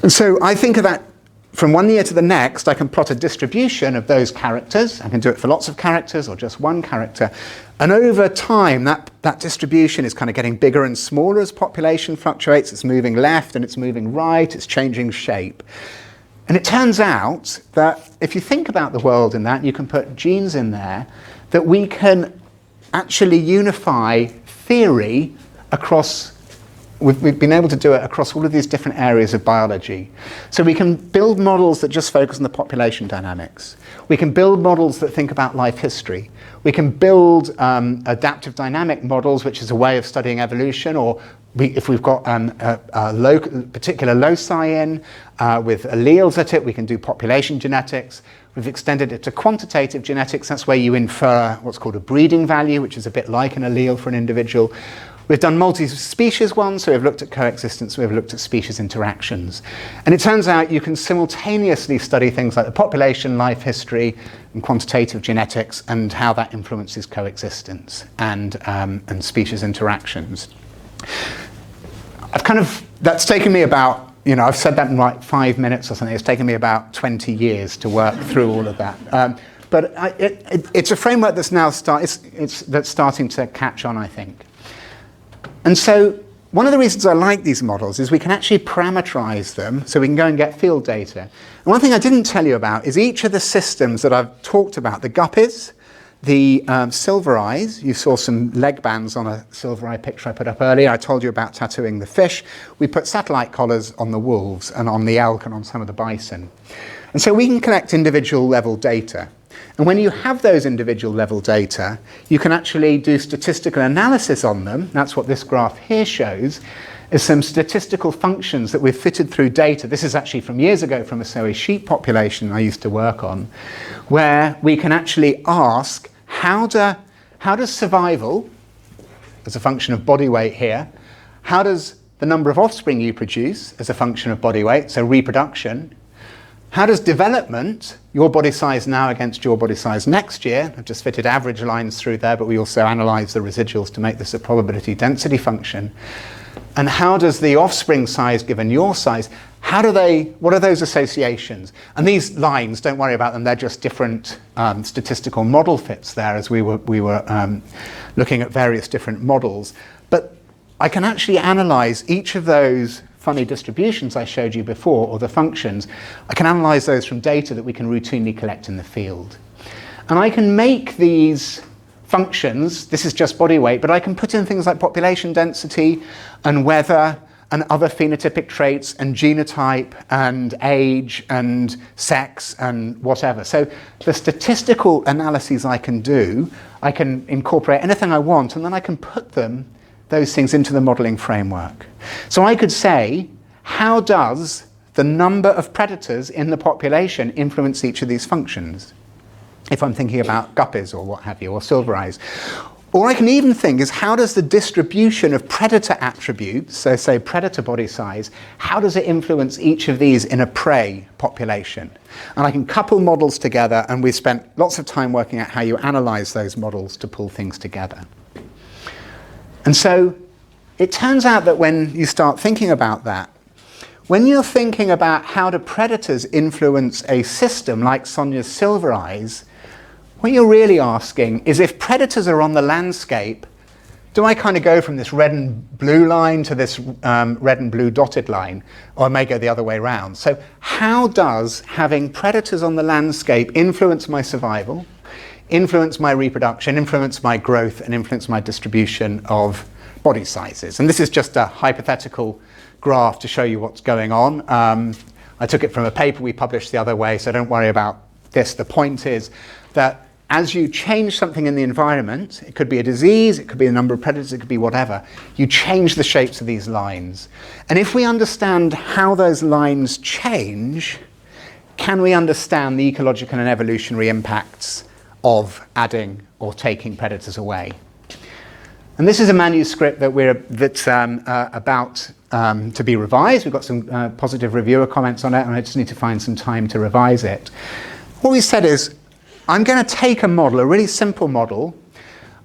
And so I think of that from one year to the next, I can plot a distribution of those characters. I can do it for lots of characters or just one character. And over time, that distribution is kind of getting bigger and smaller as population fluctuates. It's moving left and it's moving right. It's changing shape. And it turns out that if you think about the world in that, you can put genes in there, that we can actually unify theory across. We've been able to do it across all of these different areas of biology. So we can build models that just focus on the population dynamics. We can build models that think about life history. We can build adaptive dynamic models, which is a way of studying evolution, or if we've got particular loci in with alleles at it, we can do population genetics. We've extended it to quantitative genetics. That's where you infer what's called a breeding value, which is a bit like an allele for an individual. We've done multi-species ones, so we've looked at coexistence, we've looked at species interactions. And it turns out you can simultaneously study things like the population, life history, and quantitative genetics, and how that influences coexistence and species interactions. That's taken me about, I've said that in like 5 minutes or something. It's taken me about 20 years to work through all of that. But it's a framework that's now that's starting to catch on, I think. And so one of the reasons I like these models is we can actually parameterize them so we can go and get field data. And one thing I didn't tell you about is each of the systems that I've talked about, the guppies, the silver eyes, you saw some leg bands on a silver eye picture I put up earlier. I told you about tattooing the fish. We put satellite collars on the wolves and on the elk and on some of the bison. And so we can collect individual level data. And when you have those individual level data, you can actually do statistical analysis on them. That's what this graph here shows, is some statistical functions that we've fitted through data. This is actually from years ago from a Soy sheep population I used to work on, where we can actually ask, how does survival, as a function of body weight here, how does the number of offspring you produce as a function of body weight, so reproduction, how does development, your body size now against your body size next year, I've just fitted average lines through there, but we also analyze the residuals to make this a probability density function. And how does the offspring size given your size, what are those associations? And these lines, don't worry about them, they're just different statistical model fits there as we were looking at various different models. But I can actually analyze each of those funny distributions I showed you before, or the functions. I can analyze those from data that we can routinely collect in the field. And I can make these functions, this is just body weight, but I can put in things like population density and weather and other phenotypic traits and genotype and age and sex and whatever. So the statistical analyses I can do, I can incorporate anything I want, and then I can put those things into the modeling framework. So I could say, how does the number of predators in the population influence each of these functions? if I'm thinking about guppies or what have you, or silver eyes. Or I can even think is, how does the distribution of predator attributes, so say predator body size, how does it influence each of these in a prey population? And I can couple models together, and we've spent lots of time working out how you analyze those models to pull things together. And so it turns out that when you start thinking about that, when you're thinking about how do predators influence a system like Sonia's silver eyes, what you're really asking is, if predators are on the landscape, do I kind of go from this red and blue line to this red and blue dotted line? Or I may go the other way around. So how does having predators on the landscape influence my survival, influence my reproduction, influence my growth, and influence my distribution of body sizes? And this is just a hypothetical graph to show you what's going on. I took it from a paper we published the other way, so don't worry about this. The point is that as you change something in the environment, it could be a disease, it could be a number of predators, it could be whatever, you change the shapes of these lines. And if we understand how those lines change, can we understand the ecological and evolutionary impacts of adding or taking predators away? And this is a manuscript that's about to be revised. We've got some positive reviewer comments on it, and I just need to find some time to revise it. What we said is, I'm going to take a model, a really simple model,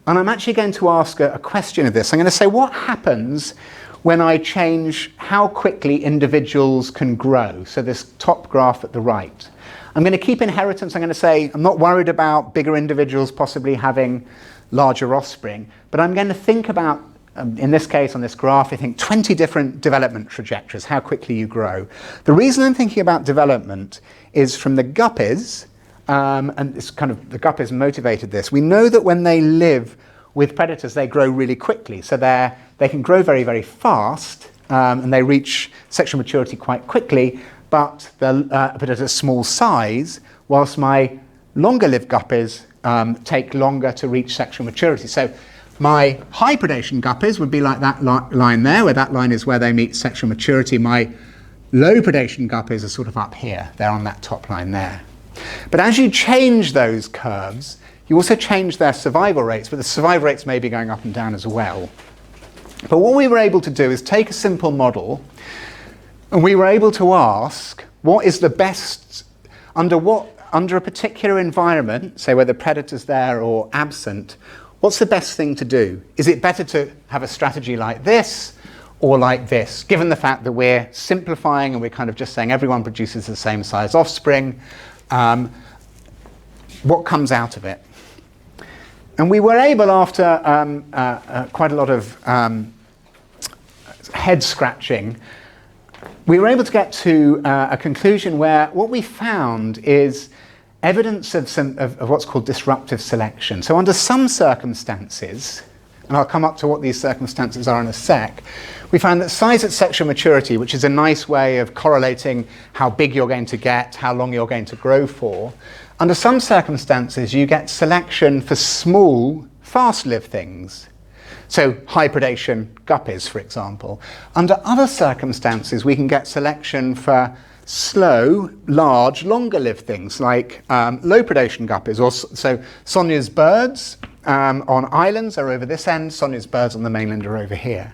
and I'm actually going to ask a question of this. I'm going to say, what happens when I change how quickly individuals can grow? So this top graph at the right. I'm going to keep inheritance. I'm going to say, I'm not worried about bigger individuals possibly having larger offspring, but I'm going to think about, in this case, on this graph, I think 20 different development trajectories, how quickly you grow. The reason I'm thinking about development is from the guppies, and it's kind of, the guppies motivated this. We know that when they live with predators, they grow really quickly. So they can grow very, very fast, and they reach sexual maturity quite quickly, but at a small size, whilst my longer-lived guppies take longer to reach sexual maturity. So my high predation guppies would be like that line there, where that line is where they meet sexual maturity. My low predation guppies are sort of up here. They're on that top line there. But as you change those curves, you also change their survival rates, but the survival rates may be going up and down as well. But what we were able to do is take a simple model, and we were able to ask, what is the best, under a particular environment, say whether predators there or absent, what's the best thing to do? Is it better to have a strategy like this or like this, given the fact that we're simplifying and we're kind of just saying everyone produces the same size offspring? What comes out of it? And we were able, after quite a lot of head scratching, we were able to get to a conclusion where what we found is evidence of what's called disruptive selection. So under some circumstances, and I'll come up to what these circumstances are in a sec, we found that size at sexual maturity, which is a nice way of correlating how big you're going to get, how long you're going to grow for, under some circumstances you get selection for small, fast-lived things. So high predation guppies, for example. Under other circumstances we can get selection for slow, large, longer-lived things like low predation guppies. Or so Sonia's birds on islands are over this end, Sonia's birds on the mainland are over here.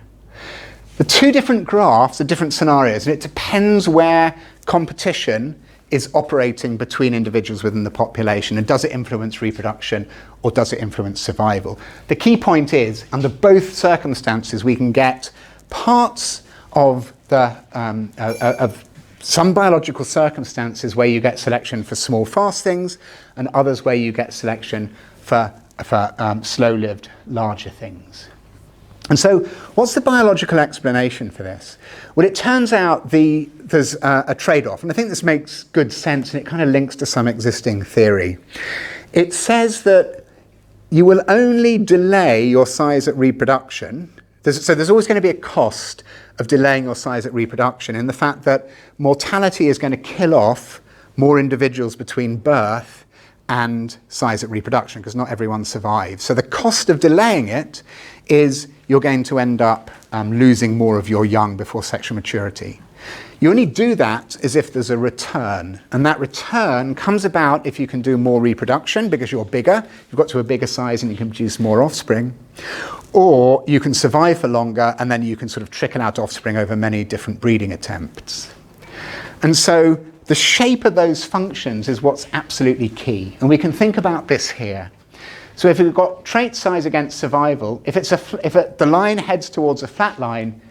The two different graphs are different scenarios, and it depends where competition is operating between individuals within the population, and does it influence reproduction or does it influence survival? The key point is, under both circumstances, we can get parts of of some biological circumstances where you get selection for small, fast things, and others where you get selection for slow-lived, larger things. And so what's the biological explanation for this? Well, it turns out there's a trade-off, and I think this makes good sense, and it kind of links to some existing theory. It says that you will only delay your size at reproduction. So there's always going to be a cost of delaying your size at reproduction, in the fact that mortality is going to kill off more individuals between birth and size at reproduction, because not everyone survives. So the cost of delaying it is you're going to end up losing more of your young before sexual maturity. You only do that as if there's a return, and that return comes about if you can do more reproduction because you're bigger, you've got to a bigger size and you can produce more offspring, or you can survive for longer and then you can sort of trickle out offspring over many different breeding attempts. And so the shape of those functions is what's absolutely key, and we can think about this here. So if we've got trait size against survival, if the line heads towards a flat line,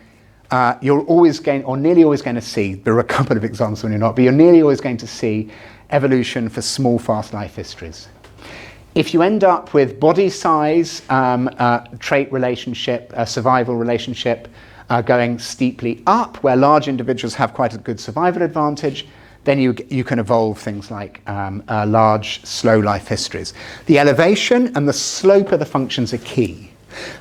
you're always going, or nearly always going to see, there are a couple of examples when you're not, but you're nearly always going to see evolution for small, fast life histories. If you end up with body size, trait relationship, survival relationship going steeply up, where large individuals have quite a good survival advantage, then you can evolve things like large, slow life histories. The elevation and the slope of the functions are key.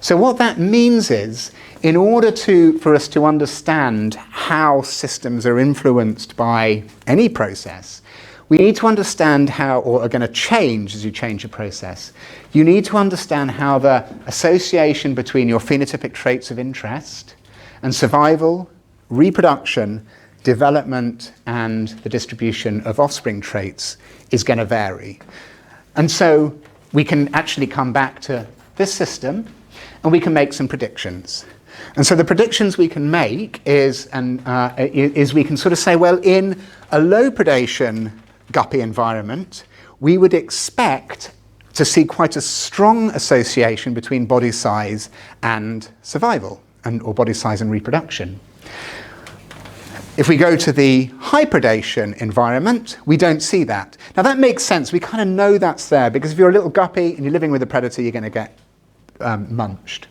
So what that means is, in order for us to understand how systems are influenced by any process, we need to understand how, or are going to change as you change a process. You need to understand how the association between your phenotypic traits of interest and survival, reproduction, development, and the distribution of offspring traits is going to vary. And so we can actually come back to this system and we can make some predictions. And so the predictions we can make is we can sort of say, well, in a low predation guppy environment, we would expect to see quite a strong association between body size and survival, or body size and reproduction. If we go to the high predation environment, we don't see that. Now that makes sense. We kind of know that's there, because if you're a little guppy and you're living with a predator, you're going to get munched.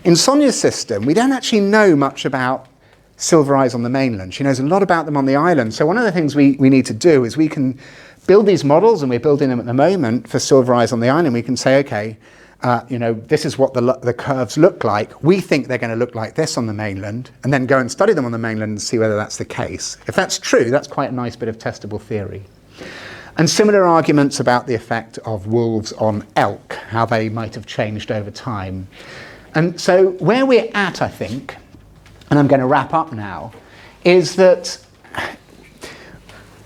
In Sonia's system, we don't actually know much about silver eyes on the mainland. She knows a lot about them on the island. So one of the things we need to do is we can build these models, and we're building them at the moment for silver eyes on the island. We can say, okay, this is what the curves look like. We think they're going to look like this on the mainland, and then go and study them on the mainland and see whether that's the case. If that's true, that's quite a nice bit of testable theory. And similar arguments about the effect of wolves on elk, how they might have changed over time. And so where we're at, I think, and I'm going to wrap up now, is that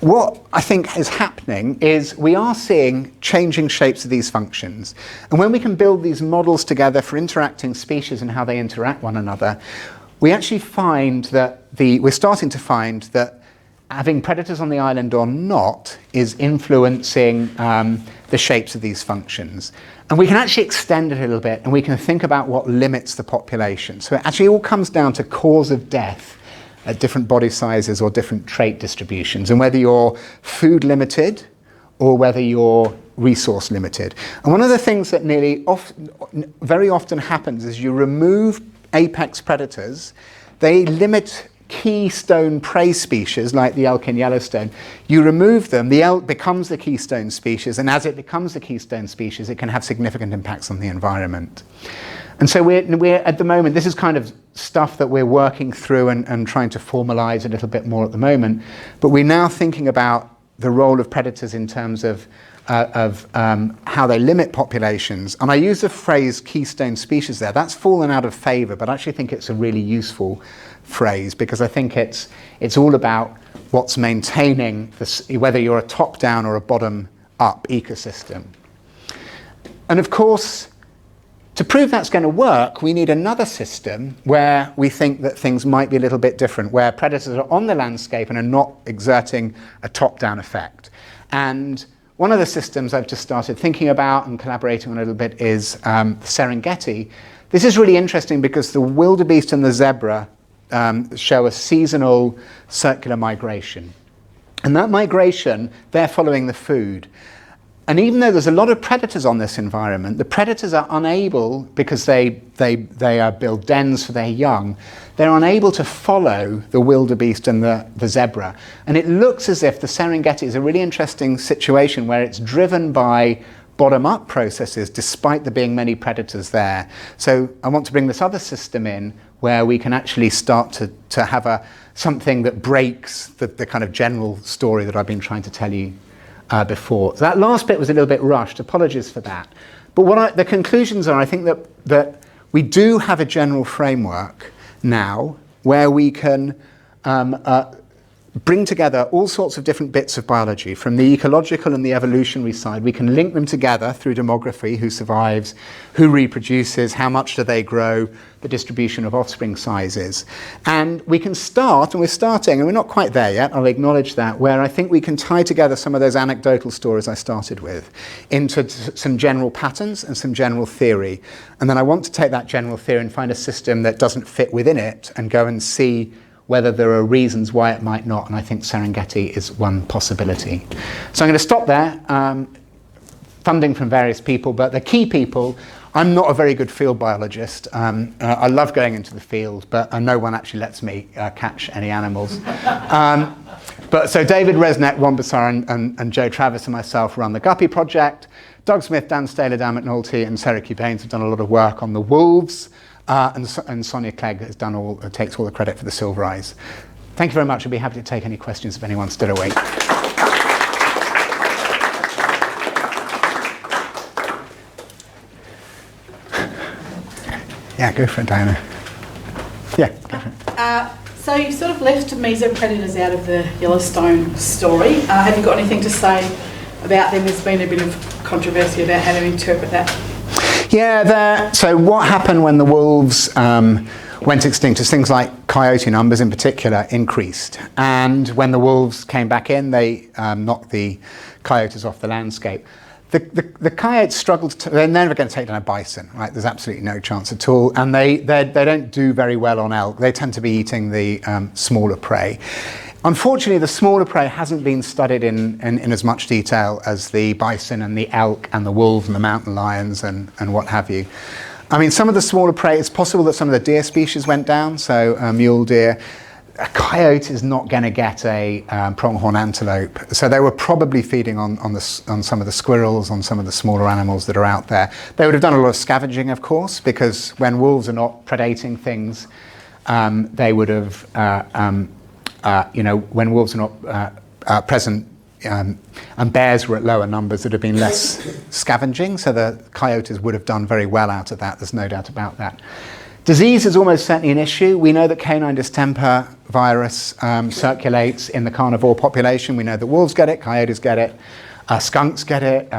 what I think is happening is we are seeing changing shapes of these functions. And when we can build these models together for interacting species and how they interact one another, we actually find that we're starting to find that having predators on the island or not is influencing the shapes of these functions. And we can actually extend it a little bit, and we can think about what limits the population. So it actually all comes down to cause of death at different body sizes or different trait distributions, and whether you're food limited or whether you're resource limited. And one of the things that very often happens is you remove apex predators, they limit keystone prey species like the elk in Yellowstone. You remove them, the elk becomes the keystone species, and as it becomes the keystone species, it can have significant impacts on the environment. And so we're at the moment, this is kind of stuff that we're working through and trying to formalize a little bit more at the moment, but we're now thinking about the role of predators in terms of how they limit populations. And I use the phrase keystone species there. That's fallen out of favor, but I actually think it's a really useful phrase, because I think it's all about what's maintaining whether you're a top-down or a bottom-up ecosystem. And of course, to prove that's going to work, we need another system where we think that things might be a little bit different, where predators are on the landscape and are not exerting a top-down effect. And one of the systems I've just started thinking about and collaborating on a little bit is the Serengeti. This is really interesting because the wildebeest and the zebra show a seasonal circular migration. And that migration, they're following the food. And even though there's a lot of predators on this environment, the predators are unable, because they build dens for their young, they're unable to follow the wildebeest and the zebra. And it looks as if the Serengeti is a really interesting situation where it's driven by bottom-up processes despite there being many predators there. So I want to bring this other system in where we can actually start to have something that breaks the kind of general story that I've been trying to tell you before. That last bit was a little bit rushed. Apologies for that. But the conclusions are, I think that we do have a general framework now where we can bring together all sorts of different bits of biology from the ecological and the evolutionary side. We can link them together through demography, who survives, who reproduces, how much do they grow, the distribution of offspring sizes. And we can start, and we're starting, and we're not quite there yet, I'll acknowledge that, where I think we can tie together some of those anecdotal stories I started with into some general patterns and some general theory. And then I want to take that general theory and find a system that doesn't fit within it and go and see whether there are reasons why it might not, and I think Serengeti is one possibility. So I'm going to stop there. Funding from various people, but the key people, I'm not a very good field biologist. I love going into the field, but no one actually lets me catch any animals. But so David Resnick, Ron Bassar, and Joe Travis and myself run the Guppy Project. Doug Smith, Dan Staler, Dan McNulty, and Sarah Q. Baines have done a lot of work on the wolves. And Sonia Clegg has takes all the credit for the silver eyes. Thank you very much. I'd be happy to take any questions if anyone's still awake. Yeah, go for it, Diana. Yeah, go for it. So you sort of left mesopredators out of the Yellowstone story. Have you got anything to say about them? There's been a bit of controversy about how to interpret that. Yeah, so what happened when the wolves went extinct is things like coyote numbers in particular increased. And when the wolves came back in, they knocked the coyotes off the landscape. The coyotes struggled they're never going to take down a bison, right? There's absolutely no chance at all. And they don't do very well on elk. They tend to be eating the smaller prey. Unfortunately, the smaller prey hasn't been studied in as much detail as the bison and the elk and the wolves and the mountain lions and what have you. I mean, some of the smaller prey, it's possible that some of the deer species went down, so mule deer. A coyote is not going to get a pronghorn antelope, so they were probably feeding on some of the squirrels, on some of the smaller animals that are out there. They would have done a lot of scavenging, of course, because when wolves are not predating things, they would have when wolves are not present and bears were at lower numbers, there'd have been less scavenging, so the coyotes would have done very well out of that, there's no doubt about that. Disease is almost certainly an issue. We know that canine distemper virus circulates in the carnivore population. We know that wolves get it, coyotes get it, skunks get it,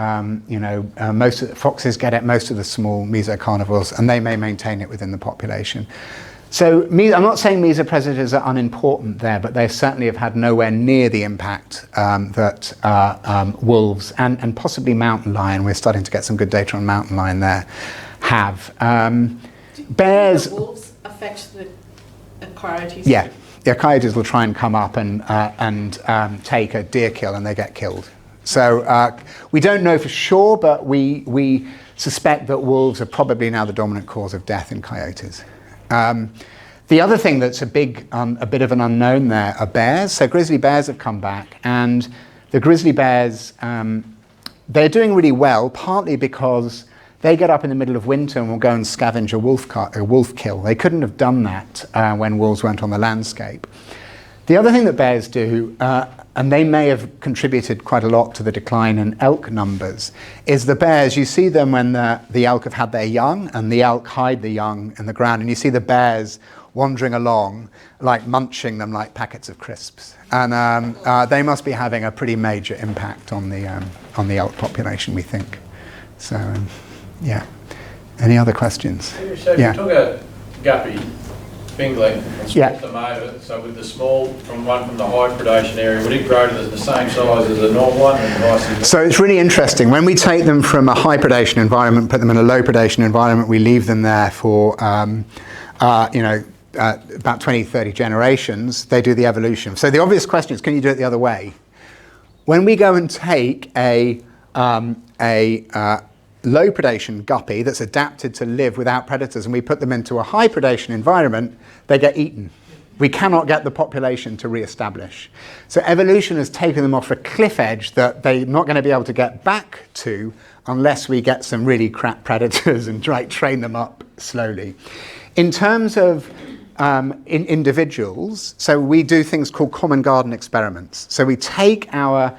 most of the foxes get it, most of the small mesocarnivores, and they may maintain it within the population. So I'm not saying mesopredators are unimportant there, but they certainly have had nowhere near the impact that wolves and possibly mountain lion, we're starting to get some good data on mountain lion there, have. Bears... Do wolves affect the coyotes? Yeah, coyotes will try and come up and take a deer kill and they get killed. So we don't know for sure, but we suspect that wolves are probably now the dominant cause of death in coyotes. The other thing that's a bit of an unknown there are bears. So grizzly bears have come back, and the grizzly bears, they're doing really well, partly because they get up in the middle of winter and will go and scavenge a wolf kill. They couldn't have done that when wolves weren't on the landscape. The other thing that bears do, and they may have contributed quite a lot to the decline in elk numbers, is the bears, you see them when the elk have had their young, and the elk hide the young in the ground, and you see the bears wandering along, like munching them like packets of crisps. And they must be having a pretty major impact on the elk population, we think. So, yeah. Any other questions? So if you took a guppy, fingerling, and split them over, so with the small from the high predation area, would it grow to the same size as a normal one and vice versa? So it's really interesting. When we take them from a high predation environment, put them in a low predation environment, we leave them there for about 20, 30 generations, they do the evolution. So the obvious question is, can you do it the other way? When we go and take a low predation guppy that's adapted to live without predators and we put them into a high predation environment, they get eaten. We cannot get the population to re-establish. So evolution has taken them off a cliff edge that they're not going to be able to get back to unless we get some really crap predators and train them up slowly. In terms of in individuals, so we do things called common garden experiments. So we take our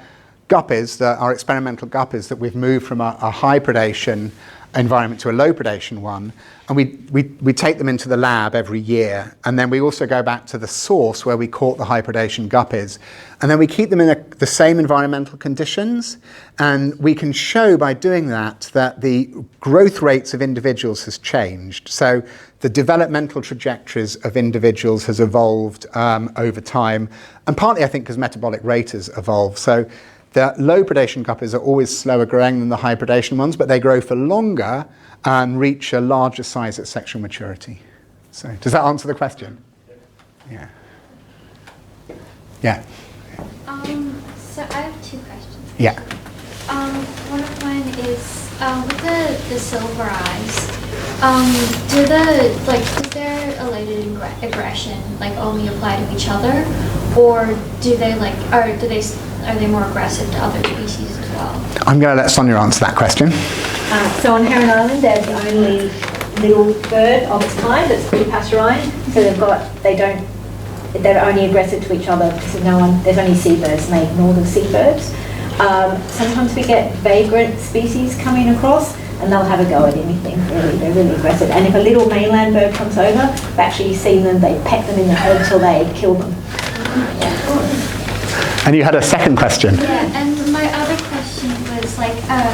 guppies, our experimental guppies, that we've moved from a high predation environment to a low predation one, and we take them into the lab every year, and then we also go back to the source where we caught the high predation guppies, and then we keep them in the same environmental conditions, and we can show by doing that the growth rates of individuals has changed. So the developmental trajectories of individuals has evolved over time, and partly I think because metabolic rate has evolved. So the low predation guppies are always slower growing than the high predation ones, but they grow for longer and reach a larger size at sexual maturity. So does that answer the question? Yeah. Yeah. So I have two questions. Yeah. One of mine is with the silver eyes. Does their elated aggression only apply to each other, or do they are they more aggressive to other species as well? I'm going to let Sonia answer that question. So on Heron Island, they're the only little bird of its kind that's pretty pasturine. So they're only aggressive to each other because there's only seabirds and they ignore the seabirds. Sometimes we get vagrant species coming across and they'll have a go at anything, really. They're really aggressive. And if a little mainland bird comes over, I've actually seen them, they peck them in the head till they kill them. And you had a second question. Yeah, and my other question was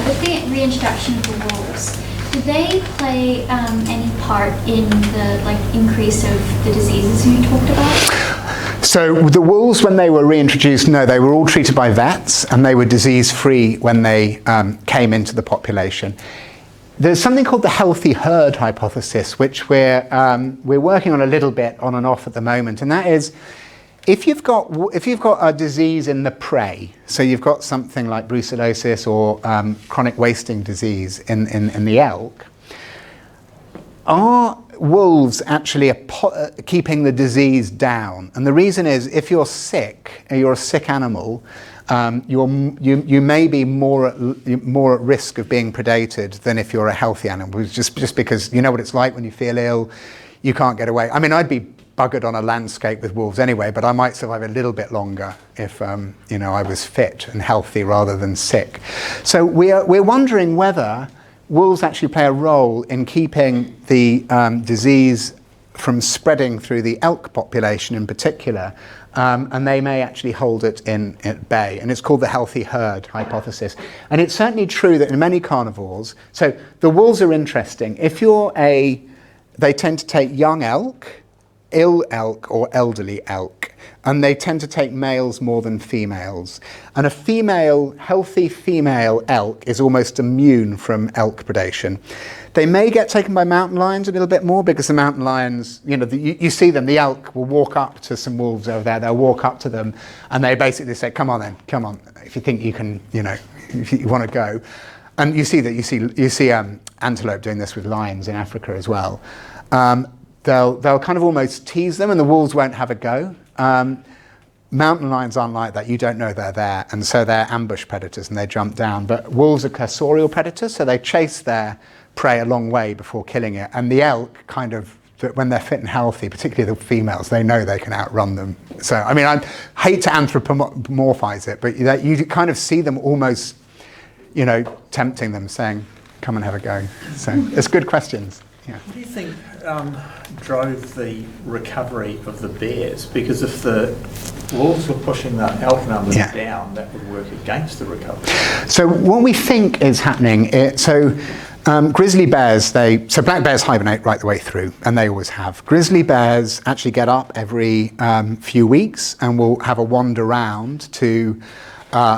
with the reintroduction of the wolves, do they play any part in the increase of the diseases you talked about? So the wolves, when they were reintroduced, no, they were all treated by vets and they were disease-free when they came into the population. There's something called the healthy herd hypothesis, which we're working on a little bit on and off at the moment, and that is, if you've got a disease in the prey, so you've got something like brucellosis or chronic wasting disease in the elk, are wolves actually keeping the disease down? And the reason is, if you're sick, you're a sick animal, you may be more at risk of being predated than if you're a healthy animal, just because you know what it's like when you feel ill, you can't get away. I mean, I'd be buggered on a landscape with wolves anyway, but I might survive a little bit longer if I was fit and healthy rather than sick. So we're wondering whether wolves actually play a role in keeping the disease from spreading through the elk population in particular, and they may actually hold it at bay. And it's called the healthy herd hypothesis. And it's certainly true that in many carnivores, so the wolves are interesting. They tend to take young elk, ill elk or elderly elk, and they tend to take males more than females. And a healthy female elk is almost immune from elk predation. They may get taken by mountain lions a little bit more, because the mountain lions, you see them, the elk will walk up to some wolves over there, they'll walk up to them, and they basically say, come on then, come on, if you think you can, if you want to go. And you see antelope doing this with lions in Africa as well. They'll kind of almost tease them, and the wolves won't have a go. Mountain lions aren't like that. You don't know they're there, and so they're ambush predators and they jump down. But wolves are cursorial predators, so they chase their prey a long way before killing it. And the elk kind of, when they're fit and healthy, particularly the females, they know they can outrun them. So, I mean, I hate to anthropomorphize it, but you kind of see them almost, tempting them, saying, come and have a go. So it's good questions. Yeah. What do you think drove the recovery of the bears? Because if the wolves were pushing the elk numbers down, that would work against the recovery. So what we think is happening, grizzly bears, so black bears hibernate right the way through, and they always have. Grizzly bears actually get up every few weeks and will have a wander around to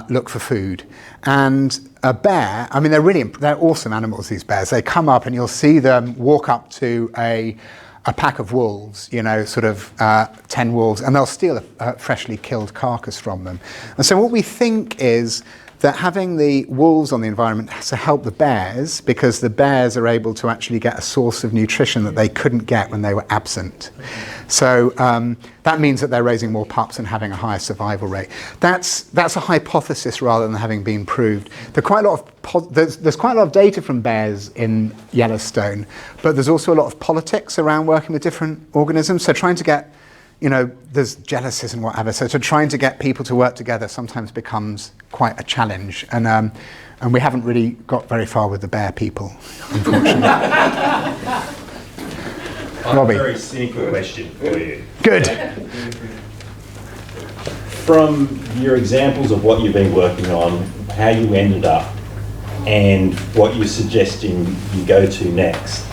look for food. And a bear, I mean, they're awesome animals, these bears. They come up and you'll see them walk up to a pack of wolves, 10 wolves, and they'll steal a freshly killed carcass from them. And so what we think is that having the wolves on the environment has to help the bears, because the bears are able to actually get a source of nutrition that they couldn't get when they were absent. So that means that they're raising more pups and having a higher survival rate. That's a hypothesis rather than having been proved. There's quite a lot of data from bears in Yellowstone, but there's also a lot of politics around working with different organisms. So trying to get there's jealousies and whatever. So trying to get people to work together sometimes becomes quite a challenge. And we haven't really got very far with the bear people, unfortunately. I have Robbie. a very cynical question for you. Good. From your examples of what you've been working on, how you ended up, and what you're suggesting you go to next,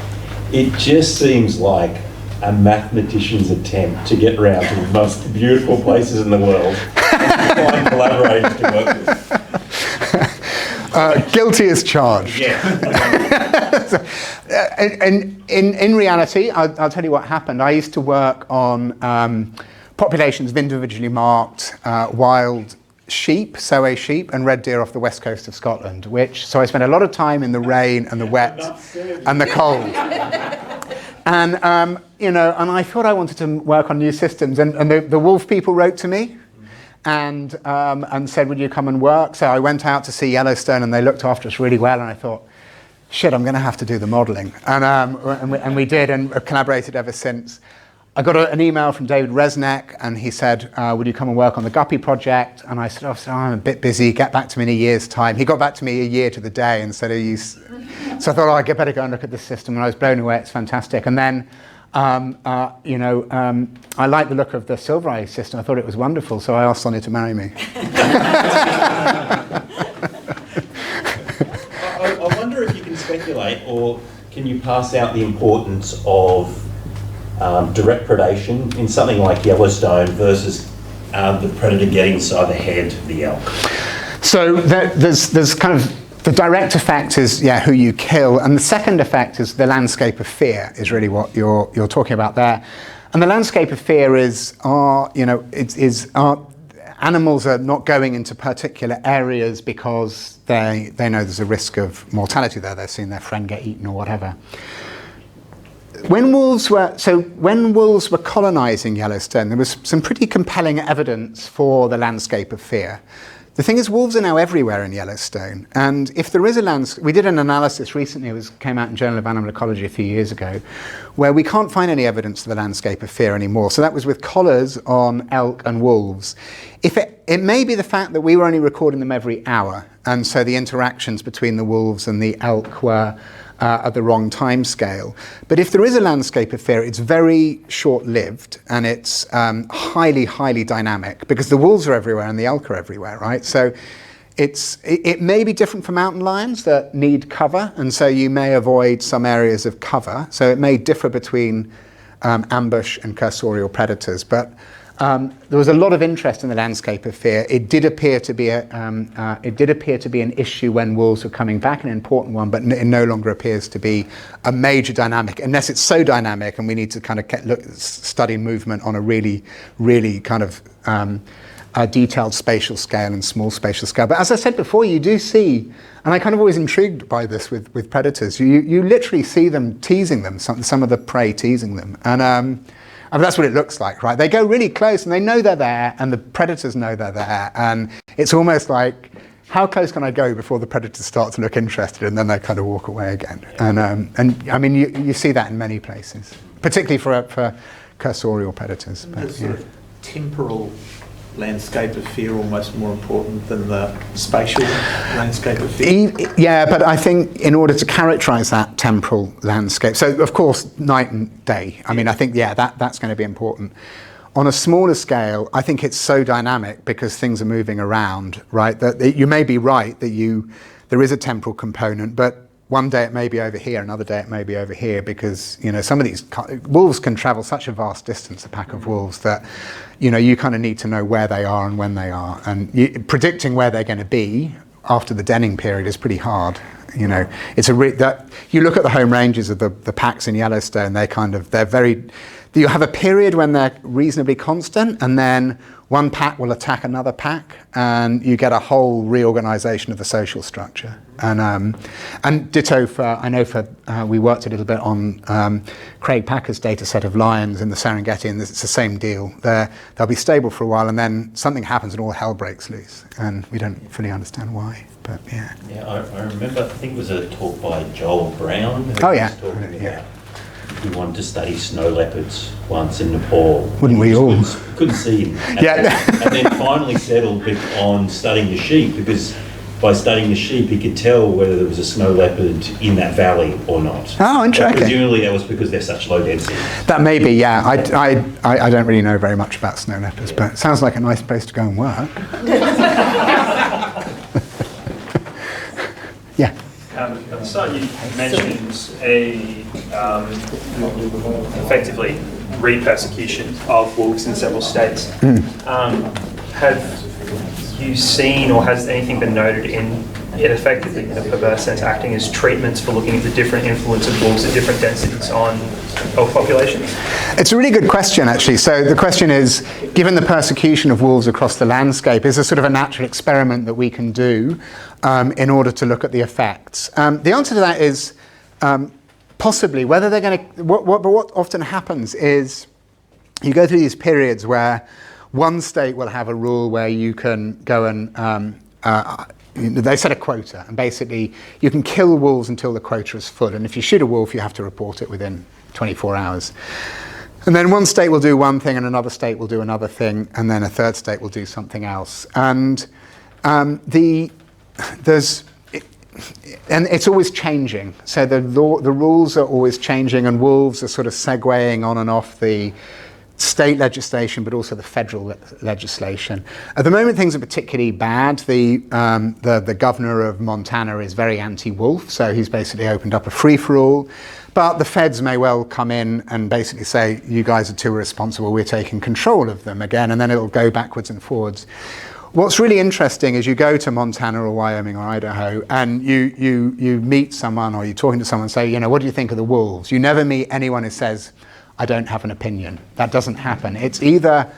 it just seems like a mathematician's attempt to get around to the most beautiful places in the world and to find collaborators to work with. Guilty as charged. Yeah. In reality, I'll tell you what happened. I used to work on populations of individually marked wild sheep, sow sheep, and red deer off the west coast of Scotland. So I spent a lot of time in the rain and the wet and the cold. And and I thought I wanted to work on new systems. And the wolf people wrote to me and said, "Would you come and work?" So I went out to see Yellowstone, and they looked after us really well. And I thought, shit, I'm going to have to do the modelling. And we did, and have collaborated ever since. I got an email from David Resnick, and he said, would you come and work on the Guppy project? And I said, I'm a bit busy, get back to me in a year's time. He got back to me a year to the day and said, so I thought, I better go and look at this system, and I was blown away, it's fantastic. And then, I liked the look of the Silver Eye system, I thought it was wonderful, so I asked Sonia to marry me. I wonder if you can speculate, or can you pass out the importance of direct predation in something like Yellowstone versus the predator getting inside the head of the elk? So there's kind of the direct effect is who you kill, and the second effect is the landscape of fear is really what you're talking about there. And the landscape of fear is animals are not going into particular areas because they know there's a risk of mortality there. They've seen their friend get eaten or whatever. When wolves were colonising Yellowstone, there was some pretty compelling evidence for the landscape of fear. The thing is, wolves are now everywhere in Yellowstone, and if there is a landscape, we did an analysis recently, came out in Journal of Animal Ecology a few years ago, where we can't find any evidence of the landscape of fear anymore. So that was with collars on elk and wolves. It may be the fact that we were only recording them every hour, and so the interactions between the wolves and the elk were at the wrong time scale. But if there is a landscape of fear, it's very short-lived, and it's highly, highly dynamic, because the wolves are everywhere and the elk are everywhere, right? So it may be different for mountain lions that need cover, and so you may avoid some areas of cover. So it may differ between ambush and cursorial predators, but there was a lot of interest in the landscape of fear. It did appear to be an issue when wolves were coming back, an important one, but it no longer appears to be a major dynamic, unless it's so dynamic, and we need to kind of study movement on a really, really kind of a detailed spatial scale and small spatial scale. But as I said before, you do see, and I kind of always intrigued by this with predators. You literally see them teasing them, some of the prey teasing them, and that's what it looks like, right? They go really close and they know they're there, and the predators know they're there, and it's almost like, how close can I go before the predators start to look interested, and then they kind of walk away again. And I mean, you see that in many places, particularly for cursorial predators. The sort of temporal landscape of fear almost more important than the spatial landscape of fear? Yeah, but I think in order to characterise that temporal landscape, so of course night and day, I mean I think that's going to be important. On a smaller scale, I think it's so dynamic because things are moving around, right, that you may be right that there is a temporal component, but one day it may be over here, another day it may be over here, because some of these wolves can travel such a vast distance, a pack of wolves, that you kind of need to know where they are and when they are, and predicting where they're going to be after the denning period is pretty hard. It's you look at the home ranges of the packs in Yellowstone, you have a period when they're reasonably constant, and then one pack will attack another pack, and you get a whole reorganisation of the social structure. And ditto we worked a little bit on Craig Packer's data set of lions in the Serengeti, and it's the same deal. They'll be stable for a while, and then something happens and all hell breaks loose, and we don't fully understand why. But yeah. Yeah, I remember. I think it was a talk by Joel Brown. Oh yeah. he wanted to study snow leopards once in Nepal. Wouldn't we all? Couldn't see him. And then finally settled on studying the sheep, because by studying the sheep, he could tell whether there was a snow leopard in that valley or not. Oh, interesting. Presumably that was because they're such low density. That may be, yeah. I don't really know very much about snow leopards, but it sounds like a nice place to go and work. Yeah. At the start you mentioned effectively re-persecution of wolves in several states. Have you seen, or has anything been noted in it effectively, in a perverse sense, acting as treatments for looking at the different influence of wolves at different densities on elk populations? It's a really good question, actually. So the question is, given the persecution of wolves across the landscape, is there sort of a natural experiment that we can do in order to look at the effects? The answer to that is possibly. Whether they're going to, what often happens is you go through these periods where one state will have a rule where you can go and they set a quota, and basically you can kill wolves until the quota is full, and if you shoot a wolf you have to report it within 24 hours. And then one state will do one thing and another state will do another thing, and then a third state will do something else. And it's always changing. So the rules are always changing, and wolves are sort of segueing on and off the state legislation, but also the federal legislation. At the moment, things are particularly bad. The governor of Montana is very anti-wolf, so he's basically opened up a free-for-all. But the feds may well come in and basically say, you guys are too irresponsible, we're taking control of them again, and then it'll go backwards and forwards. What's really interesting is you go to Montana or Wyoming or Idaho, and you meet someone, or you're talking to someone and say, you know, what do you think of the wolves? You never meet anyone who says, I don't have an opinion. That doesn't happen. It's either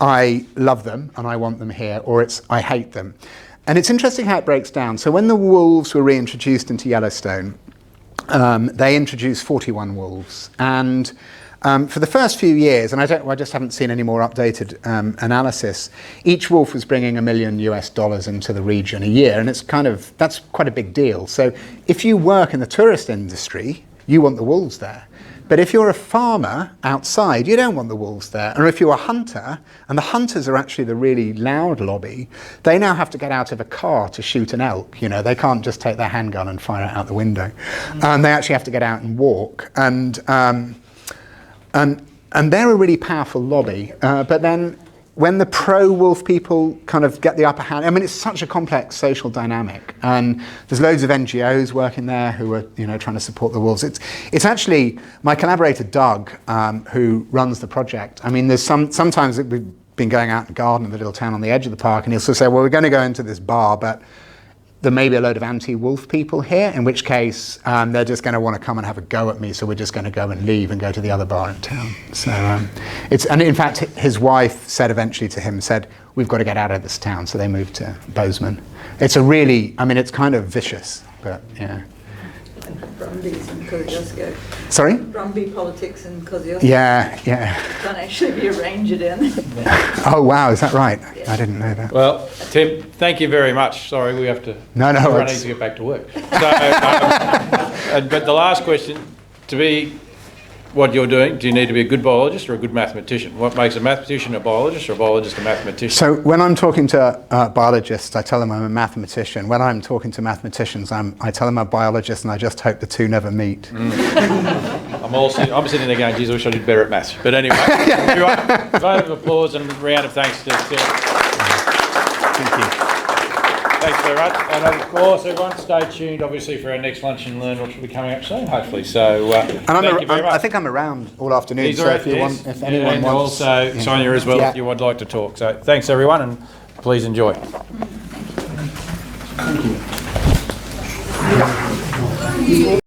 I love them and I want them here, or it's I hate them. And it's interesting how it breaks down. So when the wolves were reintroduced into Yellowstone, they introduced 41 wolves. And for the first few years, and I just haven't seen any more updated analysis, each wolf was bringing $1 million into the region a year, and that's quite a big deal. So if you work in the tourist industry, you want the wolves there. But if you're a farmer outside, you don't want the wolves there. Or if you're a hunter, and the hunters are actually the really loud lobby, they now have to get out of a car to shoot an elk. You know, they can't just take their handgun and fire it out the window. They actually have to get out and walk. And they're a really powerful lobby. But then when the pro-wolf people kind of get the upper hand, I mean, it's such a complex social dynamic, and there's loads of NGOs working there who are, you know, trying to support the wolves. It's actually my collaborator Doug, who runs the project. I mean, there's sometimes we've been going out in the garden in the little town on the edge of the park, and he'll sort of say, well, we're going to go into this bar, but there may be a load of anti-wolf people here, in which case they're just going to want to come and have a go at me, so we're just going to go and leave and go to the other bar in town. So and in fact, his wife said eventually to him, we've got to get out of this town, so they moved to Bozeman. It's it's kind of vicious, but yeah. Brumbies in Kosciuszko. Sorry? Brumby politics in Kosciuszko. Yeah. Can't actually be a ranger down there. Oh wow, is that right? Yeah. I didn't know that. Well, Tim, thank you very much. Sorry, we have to. No, I need to get back to work. So, but the last question, to be what you're doing, do you need to be a good biologist or a good mathematician? What makes a mathematician a biologist, or a biologist a mathematician? So when I'm talking to biologists, I tell them I'm a mathematician. When I'm talking to mathematicians, I tell them I'm a biologist, and I just hope the two never meet. I'm sitting there going, geez, I wish I did better at maths. But anyway, everyone, vote of applause and a round of thanks to Tim. Thank you. Thanks very much. And of course, everyone, stay tuned, obviously, for our next lunch and learn, which will be coming up soon, hopefully. So, thank you very much. I think I'm around all afternoon, so if anyone and wants... also Sonia as well, if you would like to talk. So thanks, everyone, and please enjoy. Thank you.